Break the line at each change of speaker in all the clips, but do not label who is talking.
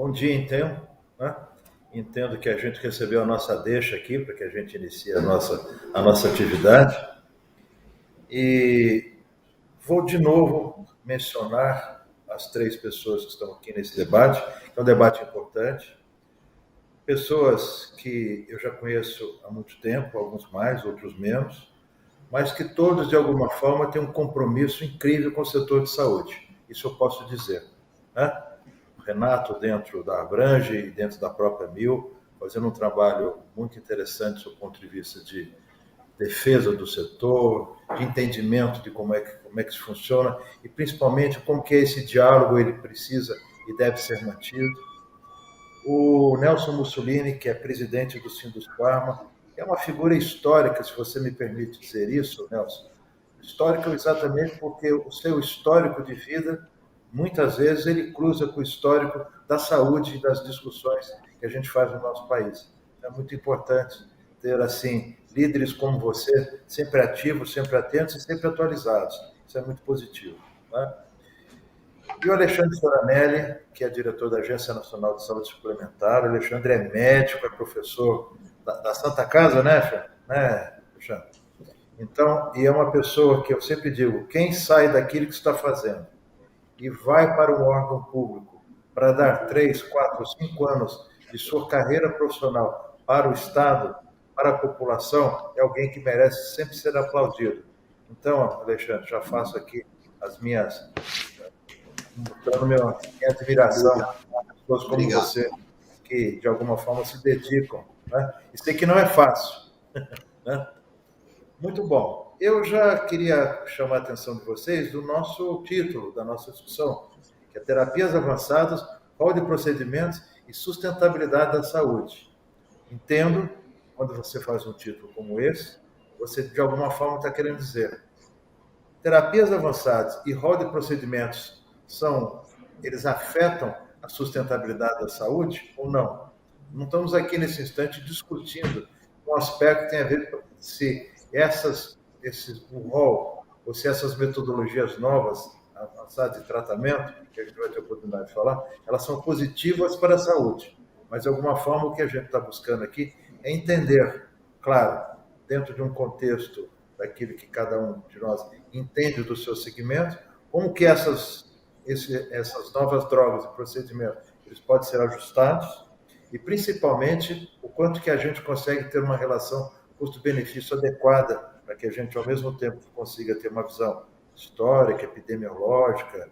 Bom dia, então. Né? Entendo que a gente recebeu a nossa deixa aqui para que a gente inicie a nossa atividade. E vou de novo mencionar as três pessoas que estão aqui nesse debate, que é um debate importante. Pessoas que eu já conheço há muito tempo, alguns mais, outros menos, mas que todos, de alguma forma, têm um compromisso incrível com o setor de saúde. Isso eu posso dizer. Né? O Renato, dentro da Abrange e dentro da própria Mil, fazendo um trabalho muito interessante do ponto de vista de defesa do setor, de entendimento de como é que isso funciona e, principalmente, como que esse diálogo ele precisa e deve ser mantido. O Nelson Mussolini, que é presidente do Sindusfarma, é uma figura histórica, se você me permite dizer isso, Nelson. Histórica exatamente porque o seu histórico de vida, muitas vezes, ele cruza com o histórico da saúde e das discussões que a gente faz no nosso país. É muito importante ter, assim, líderes como você, sempre ativos, sempre atentos e sempre atualizados. Isso é muito positivo. Né? E o Alexandre Soranelli, que é diretor da Agência Nacional de Saúde Suplementar. O Alexandre é médico, é professor da Santa Casa, né, Alexandre? Então, e é uma pessoa que eu sempre digo, quem sai daquilo que está fazendo e vai para um órgão público para dar 3, 4, 5 anos de sua carreira profissional para o Estado, para a população, é alguém que merece sempre ser aplaudido. Então, Alexandre, já faço aqui as minhas, mostrando minha admiração a pessoas como
Obrigado.
você, que de alguma forma se dedicam. Né? E sei que não é fácil. Né? Muito bom. Eu já queria chamar a atenção de vocês do nosso título, da nossa discussão, que é Terapias Avançadas, Rol de Procedimentos e Sustentabilidade da Saúde. Entendo, quando você faz um título como esse, você de alguma forma está querendo dizer terapias avançadas e rol de procedimentos eles afetam a sustentabilidade da saúde ou não? Não estamos aqui nesse instante discutindo um aspecto que tem a ver com se o rol, ou se essas metodologias novas, avançadas de tratamento, que a gente vai ter a oportunidade de falar, elas são positivas para a saúde. Mas, de alguma forma, o que a gente está buscando aqui é entender, claro, dentro de um contexto daquilo que cada um de nós entende do seu segmento, como que essas novas drogas e procedimentos eles podem ser ajustados e, principalmente, o quanto que a gente consegue ter uma relação custo-benefício adequada para que a gente, ao mesmo tempo, consiga ter uma visão histórica, epidemiológica,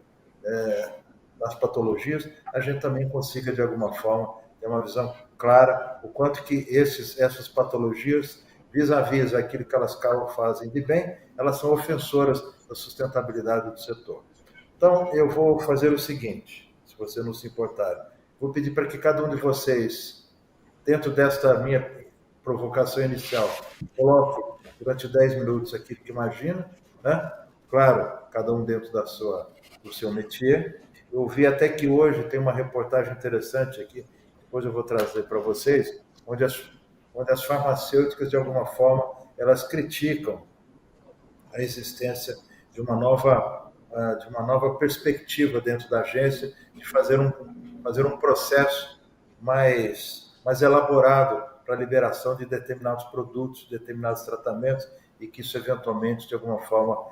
das patologias, a gente também consiga, de alguma forma, ter uma visão clara o quanto que essas patologias, vis-à-vis aquilo que elas fazem de bem, elas são ofensoras da sustentabilidade do setor. Então, eu vou fazer o seguinte, se você não se importar, vou pedir para que cada um de vocês, dentro desta minha provocação inicial, coloque durante 10 minutos aquilo que imagina, né? Claro, cada um dentro do seu métier. Eu vi até que hoje tem uma reportagem interessante aqui, depois eu vou trazer para vocês, onde as farmacêuticas, de alguma forma, elas criticam a existência de uma nova perspectiva dentro da agência de fazer um processo mais elaborado para a liberação de determinados produtos, determinados tratamentos, e que isso, eventualmente, de alguma forma,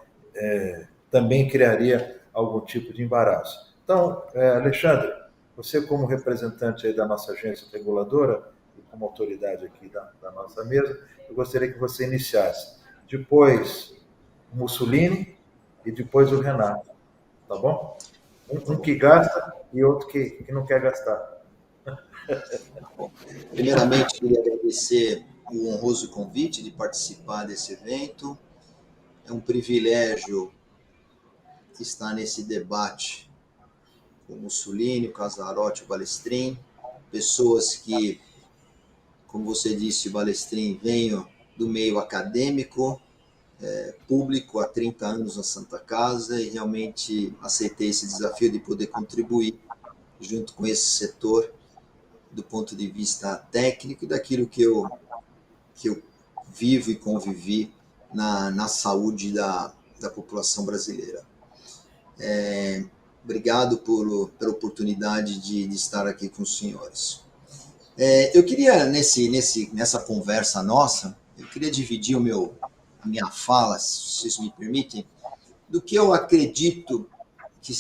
também criaria algum tipo de embaraço. Então, Alexandre, você como representante aí da nossa agência reguladora e como autoridade aqui da nossa mesa, eu gostaria que você iniciasse. Depois, o Mussolini e depois o Renato, tá bom? Um que gasta e outro que não quer gastar.
Primeiramente, queria agradecer o honroso convite de participar desse evento. É um privilégio estar nesse debate com o Mussolini, o Casarotti, o Balestrin, pessoas que, como você disse, o Balestrin, venham do meio acadêmico, público, há 30 anos na Santa Casa, e realmente aceitei esse desafio de poder contribuir junto com esse setor do ponto de vista técnico e daquilo que eu vivo e convivi na saúde da população brasileira. Obrigado pela oportunidade de estar aqui com os senhores. Eu queria, nessa conversa nossa, eu queria dividir a minha fala, se vocês me permitem, do que eu acredito que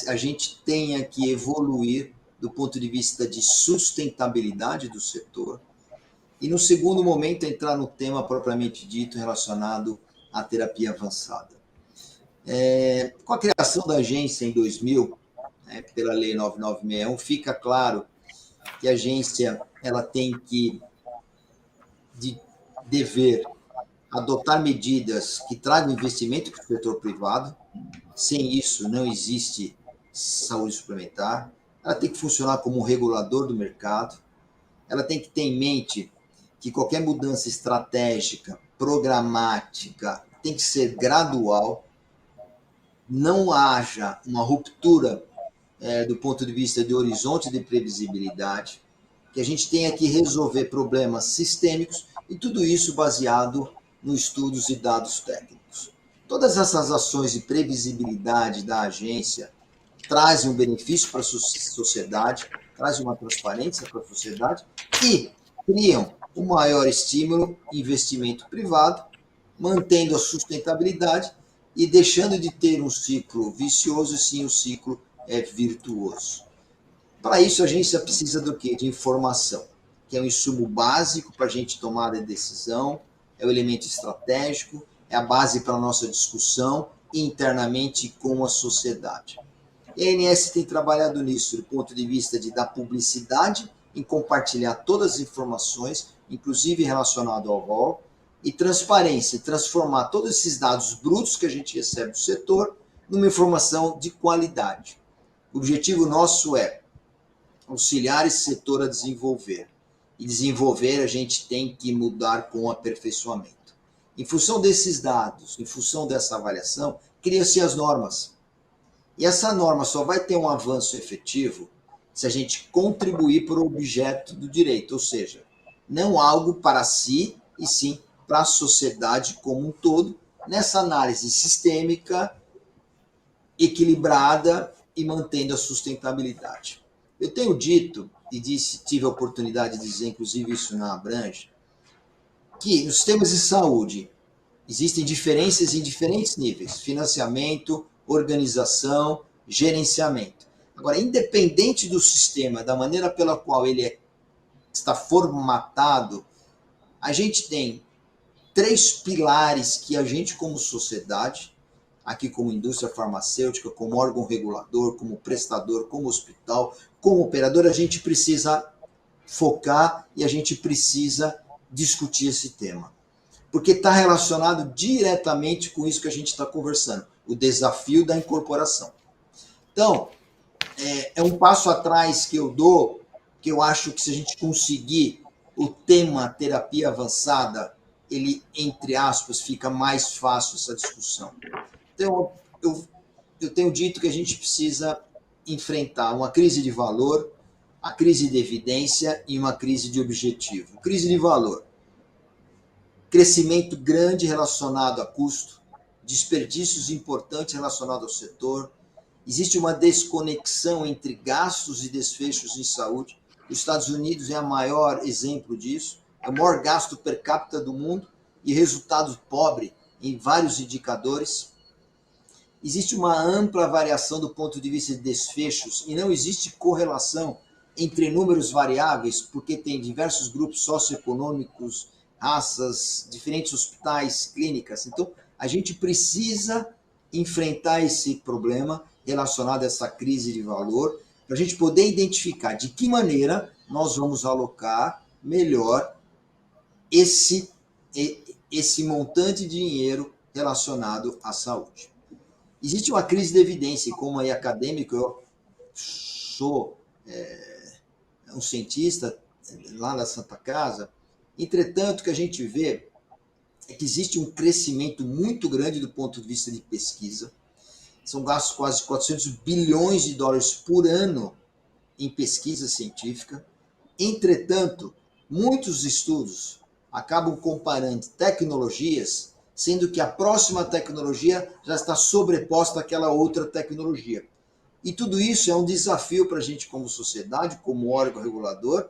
a gente tenha que evoluir do ponto de vista de sustentabilidade do setor. E, no segundo momento, entrar no tema propriamente dito relacionado à terapia avançada. Com a criação da agência em 2000, pela Lei 9961, fica claro que a agência ela tem que dever adotar medidas que tragam investimento para o setor privado. Sem isso, não existe saúde suplementar. Ela tem que funcionar como um regulador do mercado. Ela tem que ter em mente que qualquer mudança estratégica, programática, tem que ser gradual, não haja uma ruptura do ponto de vista de horizonte de previsibilidade, que a gente tenha que resolver problemas sistêmicos e tudo isso baseado nos estudos e dados técnicos. Todas essas ações de previsibilidade da agência trazem um benefício para a sociedade, trazem uma transparência para a sociedade e criam um maior estímulo investimento privado, mantendo a sustentabilidade e deixando de ter um ciclo vicioso e sim um ciclo virtuoso. Para isso, a agência precisa do quê? De informação, que é um insumo básico para a gente tomar a decisão, é o elemento estratégico, é a base para a nossa discussão internamente com a sociedade. E a ANS tem trabalhado nisso do ponto de vista de dar publicidade, em compartilhar todas as informações, inclusive relacionado ao rol, e transparência, transformar todos esses dados brutos que a gente recebe do setor numa informação de qualidade. O objetivo nosso é auxiliar esse setor a desenvolver. E desenvolver a gente tem que mudar com aperfeiçoamento. Em função desses dados, em função dessa avaliação, criam-se as normas. E essa norma só vai ter um avanço efetivo se a gente contribuir para o objeto do direito, ou seja, não algo para si, e sim para a sociedade como um todo, nessa análise sistêmica, equilibrada e mantendo a sustentabilidade. Eu tenho dito, e tive a oportunidade de dizer, inclusive isso na Abrange, que nos sistemas de saúde existem diferenças em diferentes níveis, financiamento, organização, gerenciamento. Agora, independente do sistema, da maneira pela qual ele está formatado, a gente tem 3 pilares que a gente, como sociedade, aqui como indústria farmacêutica, como órgão regulador, como prestador, como hospital, como operador, a gente precisa focar e a gente precisa discutir esse tema. Porque está relacionado diretamente com isso que a gente está conversando, o desafio da incorporação. Então, é um passo atrás que eu dou, que eu acho que se a gente conseguir o tema terapia avançada, ele, entre aspas, fica mais fácil essa discussão. Então, eu tenho dito que a gente precisa enfrentar uma crise de valor, a crise de evidência e uma crise de objetivo. Crise de valor. Crescimento grande relacionado a custo, desperdícios importantes relacionados ao setor. Existe uma desconexão entre gastos e desfechos em saúde. Os Estados Unidos é o maior exemplo disso. É o maior gasto per capita do mundo e resultado pobre em vários indicadores. Existe uma ampla variação do ponto de vista de desfechos e não existe correlação entre números variáveis, porque tem diversos grupos socioeconômicos, raças, diferentes hospitais, clínicas. Então, a gente precisa enfrentar esse problema relacionado a essa crise de valor, para a gente poder identificar de que maneira nós vamos alocar melhor esse montante de dinheiro relacionado à saúde. Existe uma crise de evidência, e como aí acadêmico, eu sou um cientista lá na Santa Casa. Entretanto, o que a gente vê é que existe um crescimento muito grande do ponto de vista de pesquisa. São gastos quase 400 bilhões de dólares por ano em pesquisa científica. Entretanto, muitos estudos acabam comparando tecnologias, sendo que a próxima tecnologia já está sobreposta àquela outra tecnologia. E tudo isso é um desafio para a gente como sociedade, como órgão regulador,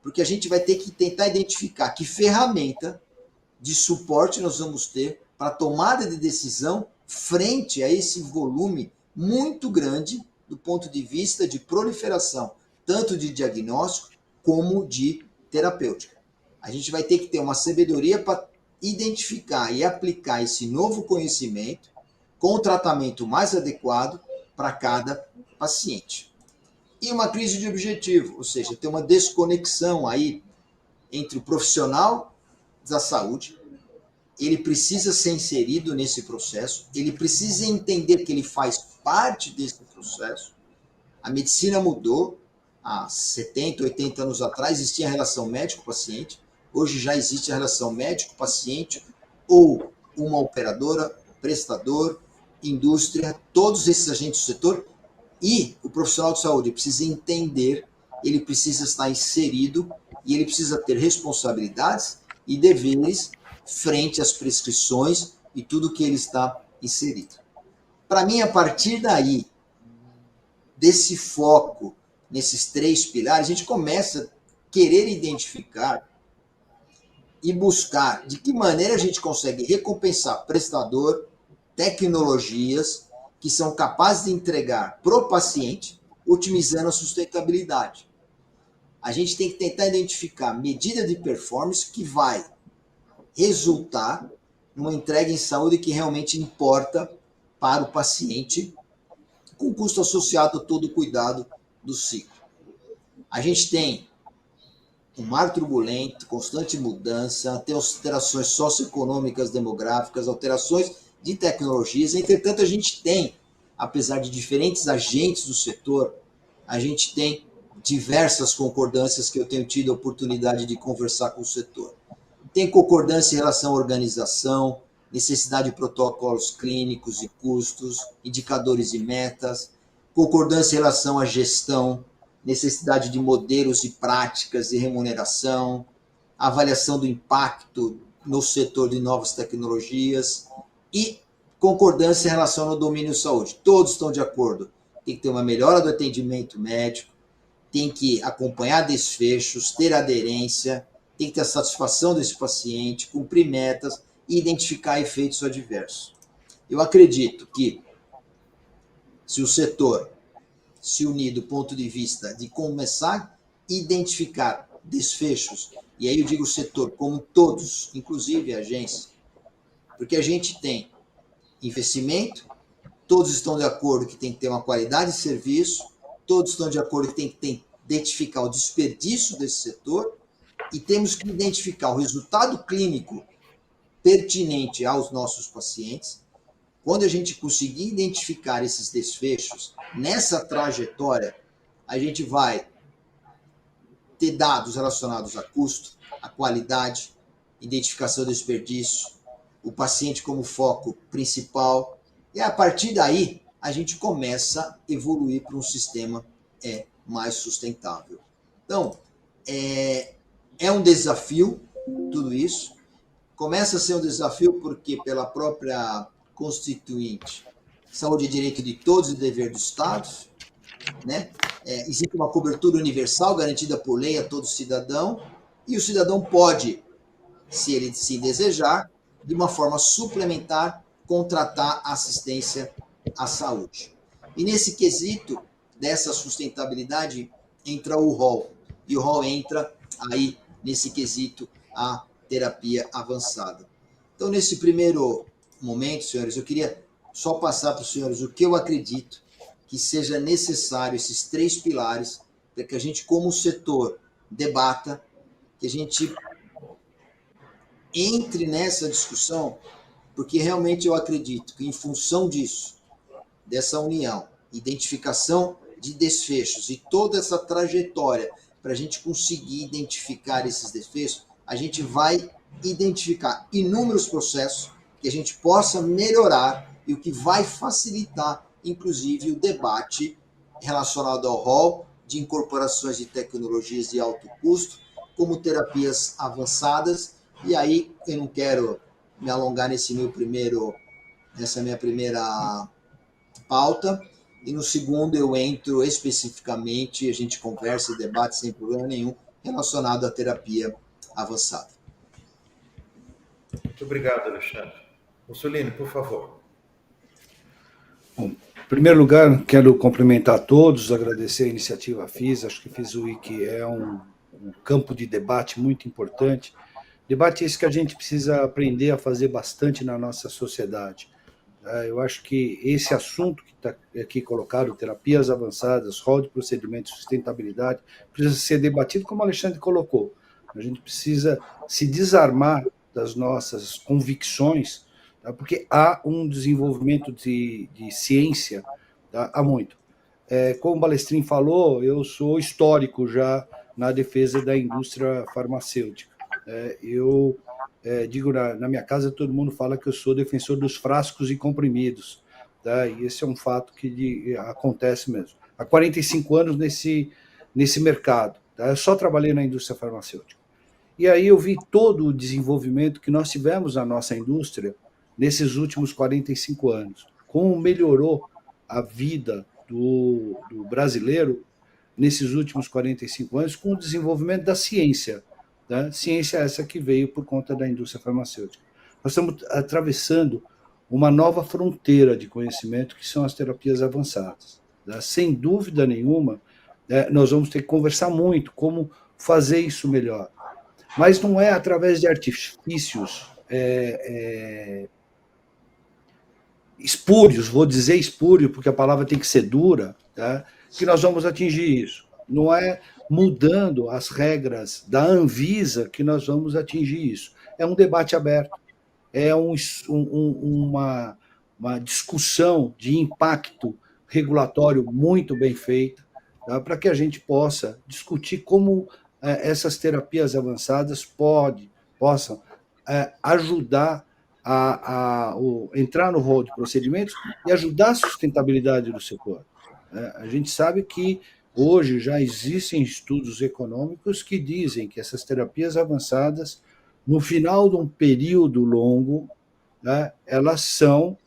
porque a gente vai ter que tentar identificar que ferramenta de suporte nós vamos ter para tomada de decisão frente a esse volume muito grande do ponto de vista de proliferação, tanto de diagnóstico como de terapêutica. A gente vai ter que ter uma sabedoria para identificar e aplicar esse novo conhecimento com o tratamento mais adequado para cada paciente. E uma crise de objetivo, ou seja, tem uma desconexão aí entre o profissional da saúde, ele precisa ser inserido nesse processo, ele precisa entender que ele faz parte desse processo. A medicina mudou, há 70, 80 anos atrás existia a relação médico-paciente, hoje já existe a relação médico-paciente ou uma operadora, prestador, indústria, todos esses agentes do setor, e o profissional de saúde precisa entender, ele precisa estar inserido e ele precisa ter responsabilidades e deveres frente às prescrições e tudo que ele está inserido. Para mim, a partir daí, desse foco nesses 3 pilares, a gente começa a querer identificar e buscar de que maneira a gente consegue recompensar prestador, tecnologias que são capazes de entregar para o paciente, otimizando a sustentabilidade. A gente tem que tentar identificar medida de performance que vai resultar numa entrega em saúde que realmente importa para o paciente, com custo associado a todo o cuidado do ciclo. A gente tem um mar turbulento, constante mudança, alterações socioeconômicas, demográficas, alterações de tecnologias. Entretanto, a gente tem, apesar de diferentes agentes do setor, a gente tem diversas concordâncias que eu tenho tido a oportunidade de conversar com o setor. Tem concordância em relação à organização, necessidade de protocolos clínicos e custos, indicadores e metas, concordância em relação à gestão, necessidade de modelos e práticas de remuneração, avaliação do impacto no setor de novas tecnologias e concordância em relação ao domínio de saúde. Todos estão de acordo. Tem que ter uma melhora do atendimento médico, tem que acompanhar desfechos, ter aderência, tem que ter a satisfação desse paciente, cumprir metas e identificar efeitos adversos. Eu acredito que se o setor se unir do ponto de vista de começar a identificar desfechos, e aí eu digo o setor como todos, inclusive a agência, porque a gente tem investimento, todos estão de acordo que tem que ter uma qualidade de serviço, todos estão de acordo que tem que identificar o desperdício desse setor e temos que identificar o resultado clínico pertinente aos nossos pacientes. Quando a gente conseguir identificar esses desfechos nessa trajetória, a gente vai ter dados relacionados a custo, a qualidade, identificação do desperdício, o paciente como foco principal. E a partir daí, a gente começa a evoluir para um sistema mais sustentável. Então, é um desafio tudo isso. Começa a ser um desafio porque, pela própria Constituinte, saúde é direito de todos e dever do Estado, né? Existe uma cobertura universal garantida por lei a todo cidadão, e o cidadão pode, se ele se desejar, de uma forma suplementar, contratar assistência à saúde. E nesse quesito dessa sustentabilidade entra o rol, e o rol entra aí nesse quesito a terapia avançada. Então, nesse primeiro momento, senhores, eu queria só passar para os senhores o que eu acredito que seja necessário, esses 3 pilares, para que a gente, como setor, debata, que a gente entre nessa discussão, porque realmente eu acredito que, em função disso, dessa união, identificação de desfechos e toda essa trajetória para a gente conseguir identificar esses desfechos, a gente vai identificar inúmeros processos que a gente possa melhorar e o que vai facilitar, inclusive, o debate relacionado ao rol de incorporações de tecnologias de alto custo, como terapias avançadas. E aí, eu não quero me alongar nessa minha primeira pauta, E no segundo eu entro especificamente, a gente conversa e debate sem problema nenhum, relacionado à terapia avançada.
Muito obrigado, Alexandre. Mussolini, por favor.
Bom, em primeiro lugar, quero cumprimentar a todos, agradecer a iniciativa FIS, acho que FIS Week é um campo de debate muito importante. Debate esse que a gente precisa aprender a fazer bastante na nossa sociedade. Eu acho que esse assunto que está aqui colocado, terapias avançadas, rol de procedimentos, sustentabilidade, precisa ser debatido como o Alexandre colocou. A gente precisa se desarmar das nossas convicções, tá? Porque há um desenvolvimento de ciência, tá? Há muito. Como o Balestrin falou, eu sou histórico já na defesa da indústria farmacêutica. Eu digo, na minha casa todo mundo fala que eu sou defensor dos frascos e comprimidos, tá? E esse é um fato que acontece mesmo. Há 45 anos nesse mercado, tá? Eu só trabalhei na indústria farmacêutica. E aí eu vi todo o desenvolvimento que nós tivemos na nossa indústria nesses últimos 45 anos. Como melhorou a vida do brasileiro nesses últimos 45 anos com o desenvolvimento da ciência. Né? Ciência essa que veio por conta da indústria farmacêutica. Nós estamos atravessando uma nova fronteira de conhecimento, que são as terapias avançadas. Né? Sem dúvida nenhuma, nós vamos ter que conversar muito como fazer isso melhor. Mas não é através de artifícios espúrios, vou dizer espúrio, porque a palavra tem que ser dura, tá? Que nós vamos atingir isso. Não é mudando as regras da Anvisa que nós vamos atingir isso. É um debate aberto, é uma discussão de impacto regulatório muito bem feita, tá? Para que a gente possa discutir como essas terapias avançadas possam ajudar a entrar no rol de procedimentos e ajudar a sustentabilidade do setor. A gente sabe que hoje já existem estudos econômicos que dizem que essas terapias avançadas, no final de um período longo, né, elas são,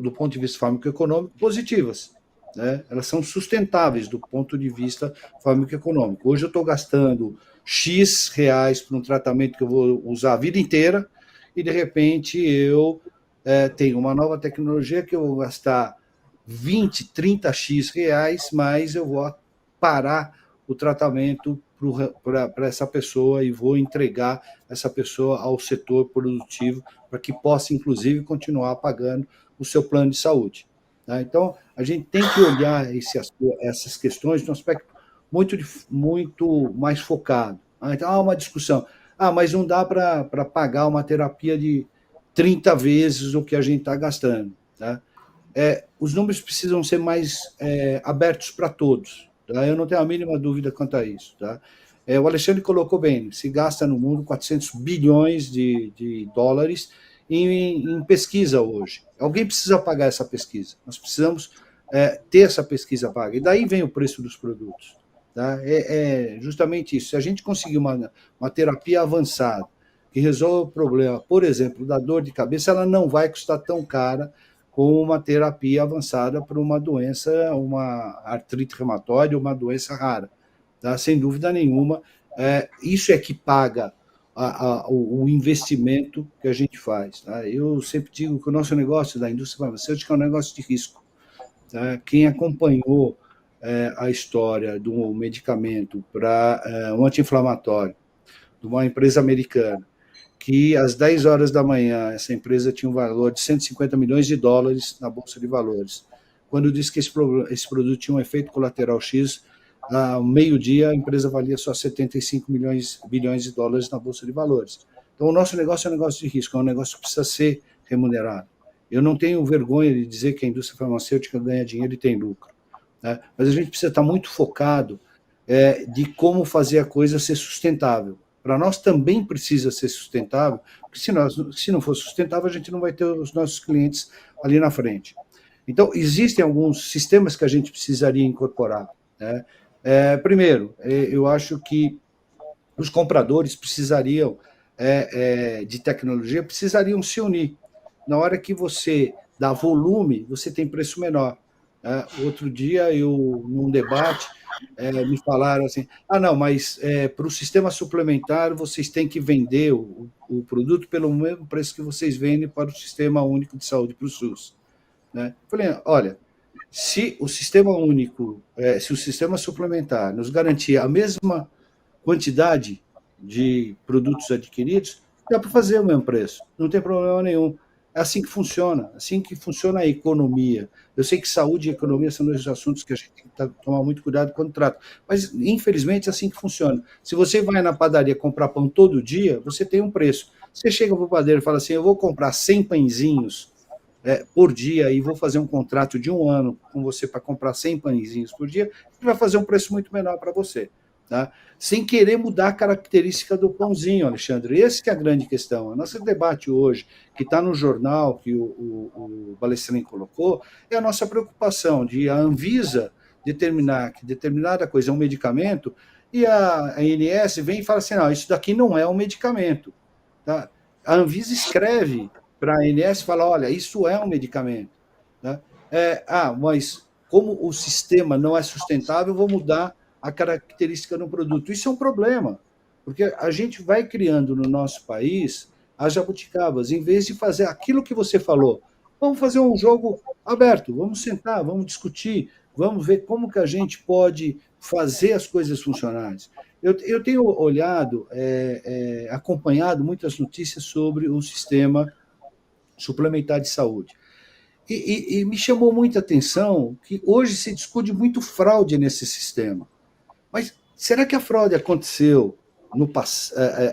do ponto de vista farmacoeconômico, positivas. Né? Elas são sustentáveis do ponto de vista farmacoeconômico. Hoje eu estou gastando X reais para um tratamento que eu vou usar a vida inteira e, de repente, eu tenho uma nova tecnologia que eu vou gastar 20, 30 X reais, mas eu vou parar o tratamento para essa pessoa e vou entregar essa pessoa ao setor produtivo para que possa, inclusive, continuar pagando o seu plano de saúde. Tá? Então, a gente tem que olhar essas questões de um aspecto muito mais focado. Então, há uma discussão. Mas não dá para pagar uma terapia de 30 vezes o que a gente está gastando. Tá? Os números precisam ser mais abertos para todos. Tá? Eu não tenho a mínima dúvida quanto a isso. Tá? O Alexandre colocou bem, se gasta no mundo 400 bilhões de dólares em pesquisa hoje. Alguém precisa pagar essa pesquisa. Nós precisamos ter essa pesquisa paga. E daí vem o preço dos produtos. Tá? Justamente isso. Se a gente conseguir uma terapia avançada que resolve o problema, por exemplo, da dor de cabeça, ela não vai custar tão cara como uma terapia avançada para uma doença, uma artrite reumatoide, uma doença rara. Tá? Sem dúvida nenhuma, isso é que paga o investimento que a gente faz. Tá? Eu sempre digo que o nosso negócio da indústria farmacêutica é um negócio de risco. Tá? Quem acompanhou a história do medicamento para um anti-inflamatório de uma empresa americana, que às 10 horas da manhã essa empresa tinha um valor de 150 milhões de dólares na Bolsa de Valores. Quando disse que esse produto tinha um efeito colateral X, ao meio-dia a empresa valia só 75 bilhões de dólares na Bolsa de Valores. Então o nosso negócio é um negócio de risco, é um negócio que precisa ser remunerado. Eu não tenho vergonha de dizer que a indústria farmacêutica ganha dinheiro e tem lucro. Né? Mas a gente precisa estar muito focado de como fazer a coisa ser sustentável. Para nós também precisa ser sustentável, porque se não for sustentável, a gente não vai ter os nossos clientes ali na frente. Então, existem alguns sistemas que a gente precisaria incorporar. Né? Primeiro, eu acho que os compradores precisariam de tecnologia, precisariam se unir. Na hora que você dá volume, você tem preço menor. Outro dia, num debate, me falaram assim, não, mas para o sistema suplementar vocês têm que vender o produto pelo mesmo preço que vocês vendem para o Sistema Único de Saúde, para o SUS. Né? Falei, olha, se o Sistema Único, se o sistema suplementar nos garantir a mesma quantidade de produtos adquiridos, dá para fazer o mesmo preço, não tem problema nenhum. É assim que funciona a economia. Eu sei que saúde e economia são dois assuntos que a gente tem que tomar muito cuidado quando trata, mas infelizmente é assim que funciona. Se você vai na padaria comprar pão todo dia, você tem um preço. Você chega para o padeiro e fala assim, eu vou comprar 100 pãezinhos por dia e vou fazer um contrato de 1 ano com você para comprar 100 pãezinhos por dia, ele vai fazer um preço muito menor para você. Tá? Sem querer mudar a característica do pãozinho, Alexandre. Essa que é a grande questão. O nosso debate hoje, que está no jornal, que o Balestrin colocou, é a nossa preocupação de a Anvisa determinar que determinada coisa é um medicamento e a ANS vem e fala assim, não, isso daqui não é um medicamento. Tá? A Anvisa escreve para a ANS e fala, olha, isso é um medicamento. Tá? Mas como o sistema não é sustentável, vou mudar a característica do produto. Isso é um problema, porque a gente vai criando no nosso país as jabuticabas, em vez de fazer aquilo que você falou. Vamos fazer um jogo aberto, vamos sentar, vamos discutir, vamos ver como que a gente pode fazer as coisas funcionarem. Eu tenho olhado, acompanhado muitas notícias sobre o sistema suplementar de saúde. E me chamou muita atenção que hoje se discute muito fraude nesse sistema. Mas será que a fraude aconteceu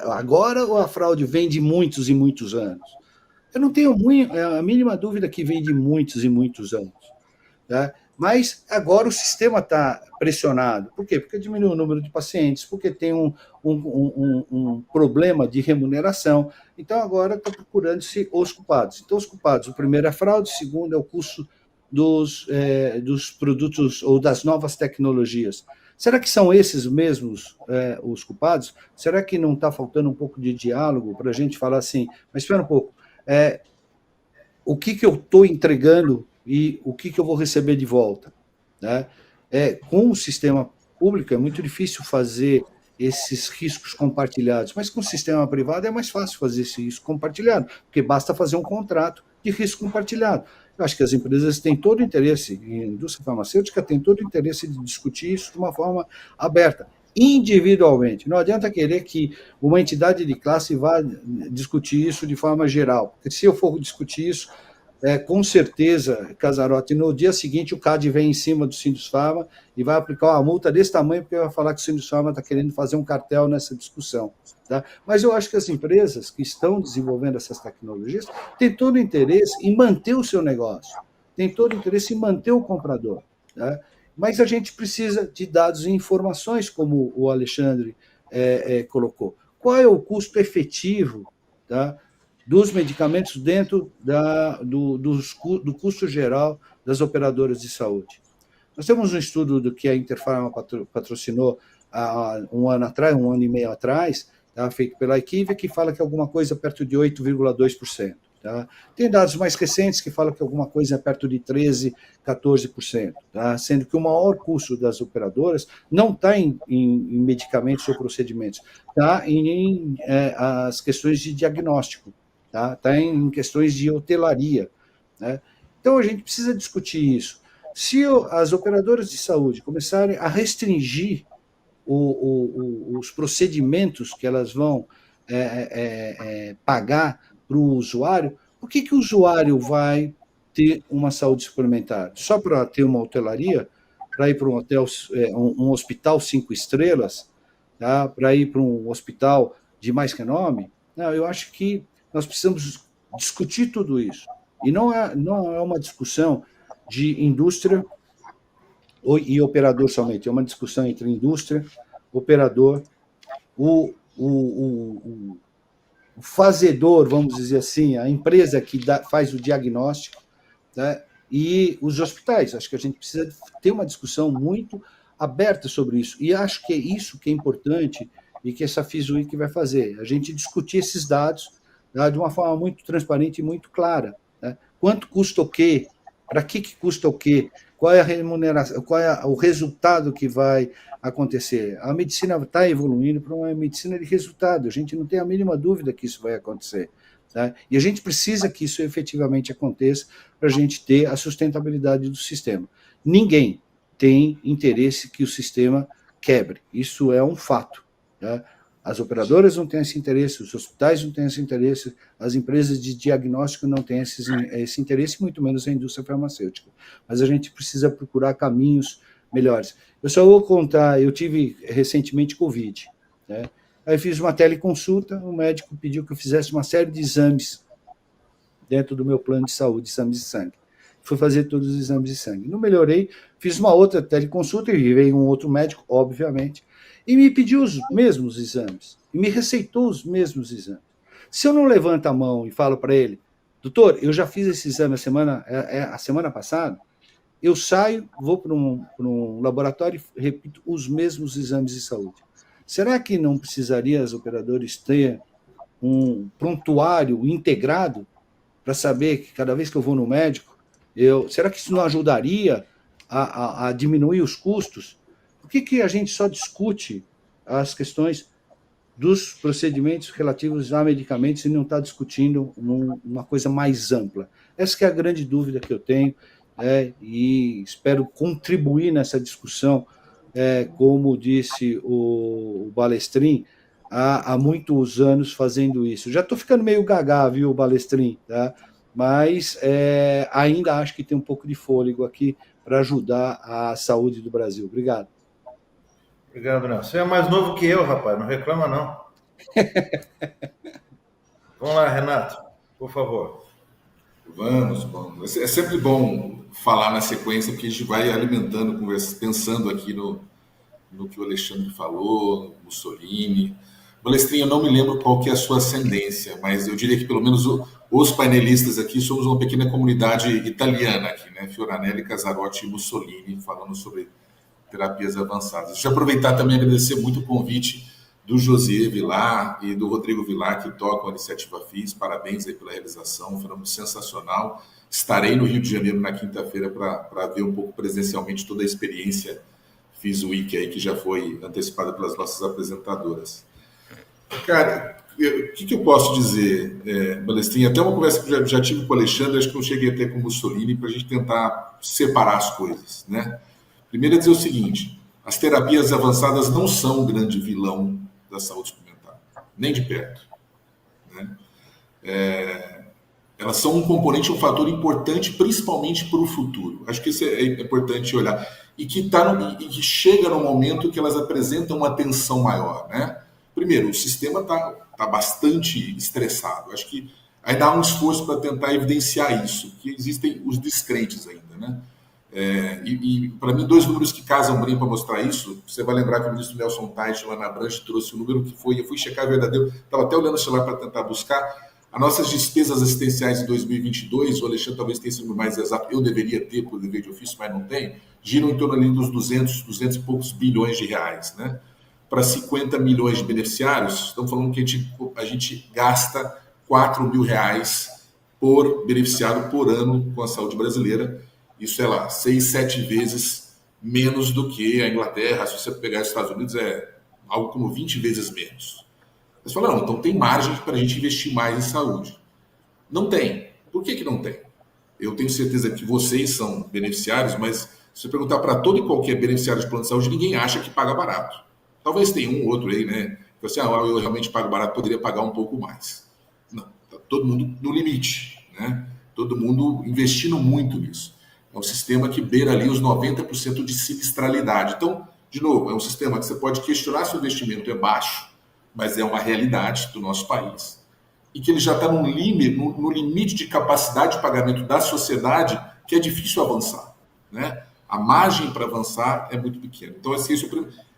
agora ou a fraude vem de muitos e muitos anos? Eu não tenho a mínima dúvida que vem de muitos e muitos anos. Tá? Mas agora o sistema está pressionado. Por quê? Porque diminui o número de pacientes, porque tem um problema de remuneração. Então, agora está procurando-se os culpados. Então, os culpados, o primeiro é a fraude, o segundo é o custo dos produtos ou das novas tecnologias. Será que são esses mesmos os culpados? Será que não está faltando um pouco de diálogo para a gente falar assim, mas espera um pouco, o que eu estou entregando e o que eu vou receber de volta? Né? Com o sistema público é muito difícil fazer esses riscos compartilhados, mas com o sistema privado é mais fácil fazer esse risco compartilhado, porque basta fazer um contrato de risco compartilhado. Eu acho que as empresas têm todo o interesse, e a indústria farmacêutica tem todo o interesse de discutir isso de uma forma aberta, individualmente. Não adianta querer que uma entidade de classe vá discutir isso de forma geral, porque se eu for discutir isso, com certeza, Casarotti, no dia seguinte o CAD vem em cima do Sindusfarma e vai aplicar uma multa desse tamanho, porque vai falar que o Sindusfarma está querendo fazer um cartel nessa discussão. Tá? Mas eu acho que as empresas que estão desenvolvendo essas tecnologias têm todo o interesse em manter o seu negócio, têm todo o interesse em manter o comprador. Tá? Mas a gente precisa de dados e informações, como o Alexandre colocou. Qual é o custo efetivo, tá, dos medicamentos dentro do custo geral das operadoras de saúde? Nós temos um estudo do que a Interpharma patrocinou há um ano e meio atrás, tá, feito pela IQVIA, que fala que alguma coisa perto de 8,2%. Tá? Tem dados mais recentes que falam que alguma coisa é perto de 13%, 14%, tá? Sendo que o maior custo das operadoras não está em medicamentos ou procedimentos, está em as questões de diagnóstico, está em questões de hotelaria. Né? Então, a gente precisa discutir isso. Se as operadoras de saúde começarem a restringir os procedimentos que elas vão pagar para o usuário, por que o usuário vai ter uma saúde suplementar? Só para ter uma hotelaria? Para ir para um hotel, um hospital 5 estrelas? Tá? Para ir para um hospital de mais renome? Não, eu acho que nós precisamos discutir tudo isso. E não é uma discussão de indústria e operador somente, é uma discussão entre indústria, operador, o fazedor, vamos dizer assim, a empresa que faz o diagnóstico, né, e os hospitais. Acho que a gente precisa ter uma discussão muito aberta sobre isso. E acho que é isso que é importante e que essa FISUIC vai fazer, a gente discutir esses dados, tá, de uma forma muito transparente e muito clara. Né? quanto custa o quê, para que custa o quê, qual é a remuneração, qual é o resultado que vai acontecer. A medicina está evoluindo para uma medicina de resultado, a gente não tem a mínima dúvida que isso vai acontecer. Tá? E a gente precisa que isso efetivamente aconteça para a gente ter a sustentabilidade do sistema. Ninguém tem interesse que o sistema quebre, isso é um fato. Tá? As operadoras não têm esse interesse, os hospitais não têm esse interesse, as empresas de diagnóstico não têm esse interesse, muito menos a indústria farmacêutica. Mas a gente precisa procurar caminhos melhores. Eu só vou contar, eu tive recentemente Covid, né? Aí fiz uma teleconsulta, o médico pediu que eu fizesse uma série de exames dentro do meu plano de saúde, exames de sangue. Fui fazer todos os exames de sangue. Não melhorei, fiz uma outra teleconsulta e veio um outro médico, obviamente, e me pediu os mesmos exames, e me receitou os mesmos exames. Se eu não levanto a mão e falo para ele, doutor, eu já fiz esse exame a semana passada, eu saio, vou para um laboratório e repito os mesmos exames de saúde. Será que não precisaria as operadoras ter um prontuário integrado para saber que cada vez que eu vou no médico, será que isso não ajudaria a diminuir os custos? Por que a gente só discute as questões dos procedimentos relativos a medicamentos e não está discutindo uma coisa mais ampla? Essa que é a grande dúvida que eu tenho, e espero contribuir nessa discussão, como disse o Balestrin, há muitos anos fazendo isso. Já estou ficando meio gaga, viu, Balestrin? Tá? Mas ainda acho que tem um pouco de fôlego aqui para ajudar a saúde do Brasil. Obrigado.
Obrigado, Nelson. Você é mais novo que eu, rapaz, não reclama, não. Vamos lá, Renato, por favor.
Vamos. É sempre bom falar na sequência, porque a gente vai alimentando, pensando aqui no que o Alexandre falou, Mussolini. Balestrin, eu não me lembro qual que é a sua ascendência, mas eu diria que pelo menos os painelistas aqui somos uma pequena comunidade italiana aqui, né? Fioranelli, Casarotti e Mussolini, falando sobre terapias avançadas. Deixa eu aproveitar também e agradecer muito o convite do José Vilar e do Rodrigo Vilar, que tocam a iniciativa FIS. Parabéns aí pela realização, um fenômeno sensacional. Estarei no Rio de Janeiro na quinta-feira para ver um pouco presencialmente toda a experiência FIS Week aí, que já foi antecipada pelas nossas apresentadoras. Cara, o que eu posso dizer, Balestrin? Até uma conversa que eu já tive com o Alexandre, acho que eu cheguei até com o Mussolini, para a gente tentar separar as coisas, né? Primeiro é dizer o seguinte: as terapias avançadas não são o grande vilão da saúde suplementar, nem de perto, né? Elas são um componente, um fator importante, principalmente para o futuro. Acho que isso é importante olhar. E que chega no momento que elas apresentam uma tensão maior, né? Primeiro, o sistema está bastante estressado. Acho que ainda há um esforço para tentar evidenciar isso, que existem os descrentes ainda, né? Para mim, dois números que casam bem para mostrar isso. Você vai lembrar que o ministro Nelson Teich, lá na Branche, trouxe um número que foi, eu fui checar verdadeiro, estava até olhando o celular para tentar buscar. As nossas despesas assistenciais em 2022, o Alexandre talvez tenha sido mais exato, eu deveria ter por dever de ofício, mas não tenho, giram em torno ali dos 200 e poucos bilhões de reais, né? Para 50 milhões de beneficiários, estamos falando que a gente gasta 4 mil reais por beneficiário por ano com a saúde brasileira. Isso é lá, 6, 7 vezes menos do que a Inglaterra. Se você pegar os Estados Unidos, é algo como 20 vezes menos. Você fala, não, então tem margem para a gente investir mais em saúde. Não tem. Por que não tem? Eu tenho certeza que vocês são beneficiários, mas se você perguntar para todo e qualquer beneficiário de plano de saúde, ninguém acha que paga barato. Talvez tenha um ou outro aí, né? Que assim, eu realmente pago barato, poderia pagar um pouco mais. Não, tá todo mundo no limite, né? Todo mundo investindo muito nisso. É um sistema que beira ali os 90% de sinistralidade. Então, de novo, é um sistema que você pode questionar se o investimento é baixo, mas é uma realidade do nosso país. E que ele já está no limite de capacidade de pagamento da sociedade, que é difícil avançar, né? A margem para avançar é muito pequena. Então, assim,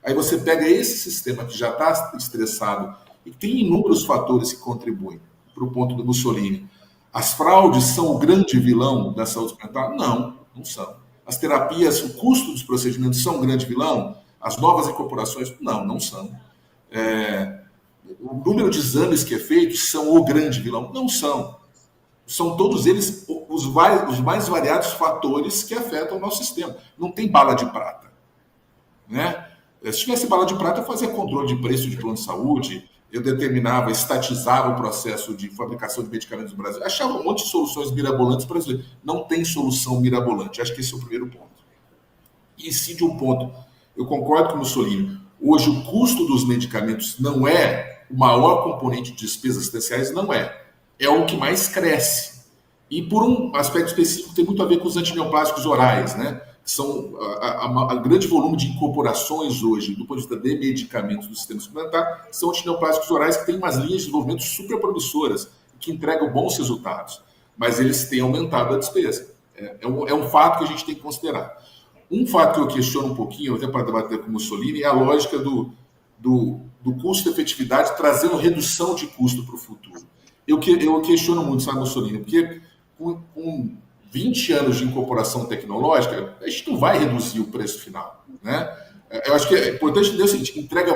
aí você pega esse sistema que já está estressado e que tem inúmeros fatores que contribuem para o ponto do Mussolini. As fraudes são o grande vilão da saúde suplementar? Não são. As terapias, o custo dos procedimentos são o grande vilão? As novas incorporações? Não são. O número de exames que é feito são o grande vilão? Não são. São todos eles os mais variados fatores que afetam o nosso sistema. Não tem bala de prata, né? Se tivesse bala de prata, eu fazia controle de preço de plano de saúde, eu determinava, estatizava o processo de fabricação de medicamentos no Brasil. Achava um monte de soluções mirabolantes para brasileiros. Não tem solução mirabolante. Acho que esse é o primeiro ponto. E sim, de um ponto, eu concordo com o Mussolini. Hoje, o custo dos medicamentos não é o maior componente de despesas assistenciais, não é. É o que mais cresce. E por um aspecto específico, tem muito a ver com os antineoplásicos orais, né? Que são a grande volume de incorporações hoje, do ponto de vista de medicamentos do sistema suplementar, são antineoplásicos orais que têm umas linhas de desenvolvimento super promissoras, que entregam bons resultados, mas eles têm aumentado a despesa. É um fato que a gente tem que considerar. Um fato que eu questiono um pouquinho, até para debater com o Mussolini, é a lógica do custo-efetividade trazendo redução de custo para o futuro. Eu questiono muito, sabe, Mussolini, porque com 20 anos de incorporação tecnológica, a gente não vai reduzir o preço final, né? Eu acho que é importante entender o seguinte: entrega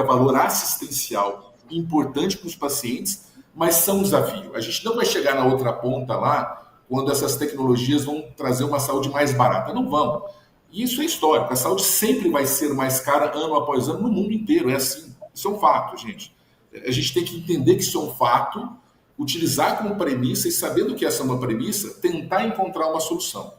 valor assistencial importante para os pacientes, mas são um desafio. A gente não vai chegar na outra ponta lá quando essas tecnologias vão trazer uma saúde mais barata. Não vão. E isso é histórico. A saúde sempre vai ser mais cara ano após ano no mundo inteiro. É assim. Isso é um fato, gente. A gente tem que entender que isso é um fato, utilizar como premissa e, sabendo que essa é uma premissa, tentar encontrar uma solução.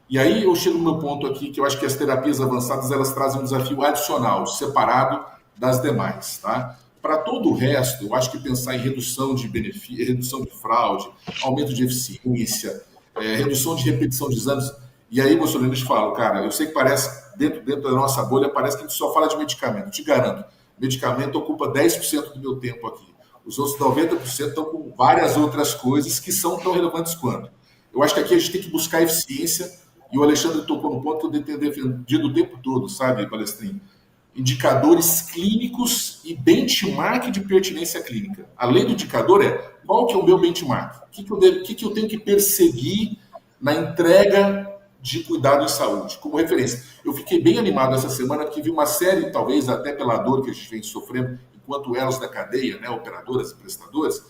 E aí eu chego no meu ponto aqui, que eu acho que as terapias avançadas, elas trazem um desafio adicional, separado das demais, tá? Para todo o resto, eu acho que pensar em redução de benefício, redução de fraude, aumento de eficiência, redução de repetição de exames. E aí, Mussolini, eu te falo, cara, eu sei que parece, dentro da nossa bolha, parece que a gente só fala de medicamento. Eu te garanto, medicamento ocupa 10% do meu tempo aqui. Os outros 90% estão com várias outras coisas que são tão relevantes quanto. Eu acho que aqui a gente tem que buscar eficiência, e o Alexandre tocou no ponto que eu tenho defendido o tempo todo, sabe, Palestrinho? Indicadores clínicos e benchmark de pertinência clínica. Além do indicador, qual que é o meu benchmark? O que eu tenho que perseguir na entrega de cuidado em saúde, como referência? Eu fiquei bem animado essa semana, porque vi uma série, talvez até pela dor que a gente vem sofrendo, enquanto elos da cadeia, né, operadoras e prestadoras,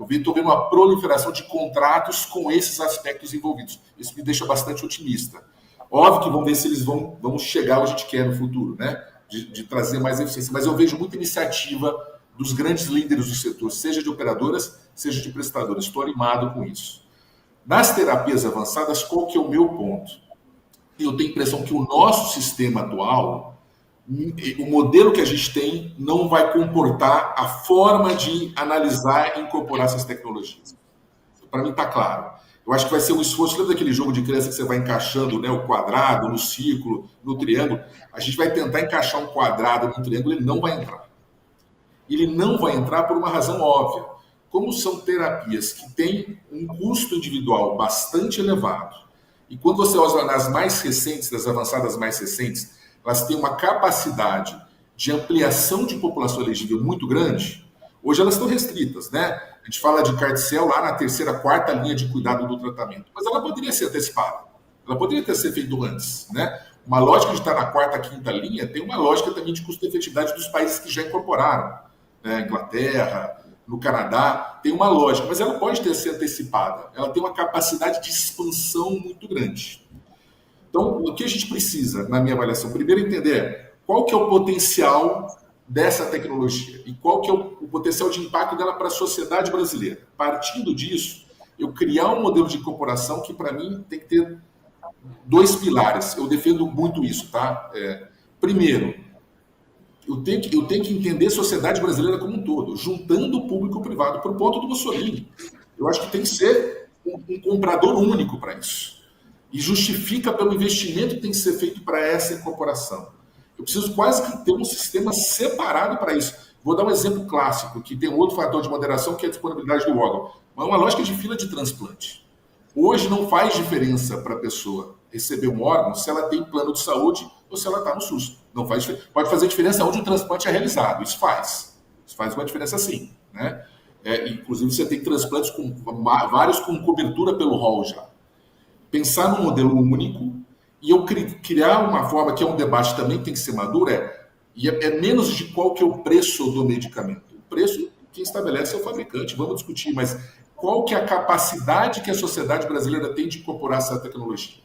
estou vendo uma proliferação de contratos com esses aspectos envolvidos. Isso me deixa bastante otimista. Óbvio que vamos ver se eles vão chegar onde a gente quer no futuro, né? De trazer mais eficiência. Mas eu vejo muita iniciativa dos grandes líderes do setor, seja de operadoras, seja de prestadoras. Estou animado com isso. Nas terapias avançadas, qual que é o meu ponto? Eu tenho a impressão que o nosso sistema atual, o modelo que a gente tem, não vai comportar a forma de analisar e incorporar essas tecnologias. Para mim está claro. Eu acho que vai ser um esforço. Lembra daquele jogo de criança que você vai encaixando, né, o quadrado no círculo, no triângulo? A gente vai tentar encaixar um quadrado no triângulo, ele não vai entrar. Ele não vai entrar por uma razão óbvia. Como são terapias que têm um custo individual bastante elevado, e quando você olha nas mais recentes, das avançadas mais recentes, elas têm uma capacidade de ampliação de população elegível muito grande. Hoje elas estão restritas, né? A gente fala de Carticel lá na terceira, quarta linha de cuidado do tratamento. Mas ela poderia ser antecipada. Ela poderia ter sido feita antes, né? Uma lógica de estar na quarta, quinta linha tem uma lógica também de custo-efetividade dos países que já incorporaram. Né? Inglaterra, no Canadá, tem uma lógica. Mas ela pode ter sido antecipada. Ela tem uma capacidade de expansão muito grande. Então, o que a gente precisa, na minha avaliação, primeiro entender qual que é o potencial dessa tecnologia e qual que é o potencial de impacto dela para a sociedade brasileira. Partindo disso, eu criar um modelo de incorporação que, para mim, tem que ter dois pilares. Eu defendo muito isso, tá? Primeiro, eu tenho que entender a sociedade brasileira como um todo, juntando o público e o privado, para o ponto do Mussolini. Eu acho que tem que ser um comprador único para isso. E justifica pelo investimento que tem que ser feito para essa incorporação. Eu preciso quase que ter um sistema separado para isso. Vou dar um exemplo clássico, que tem um outro fator de moderação, que é a disponibilidade do órgão. Mas uma lógica de fila de transplante. Hoje não faz diferença para a pessoa receber um órgão se ela tem plano de saúde ou se ela está no SUS. Não faz diferença. Pode fazer diferença onde o transplante é realizado. Isso faz. Isso faz uma diferença sim. Né? Inclusive você tem transplantes vários com cobertura pelo rol já. Pensar num modelo único e eu criar uma forma, que é um debate também que tem que ser maduro, é menos de qual que é o preço do medicamento. O preço quem estabelece é o fabricante, vamos discutir, mas qual que é a capacidade que a sociedade brasileira tem de incorporar essa tecnologia?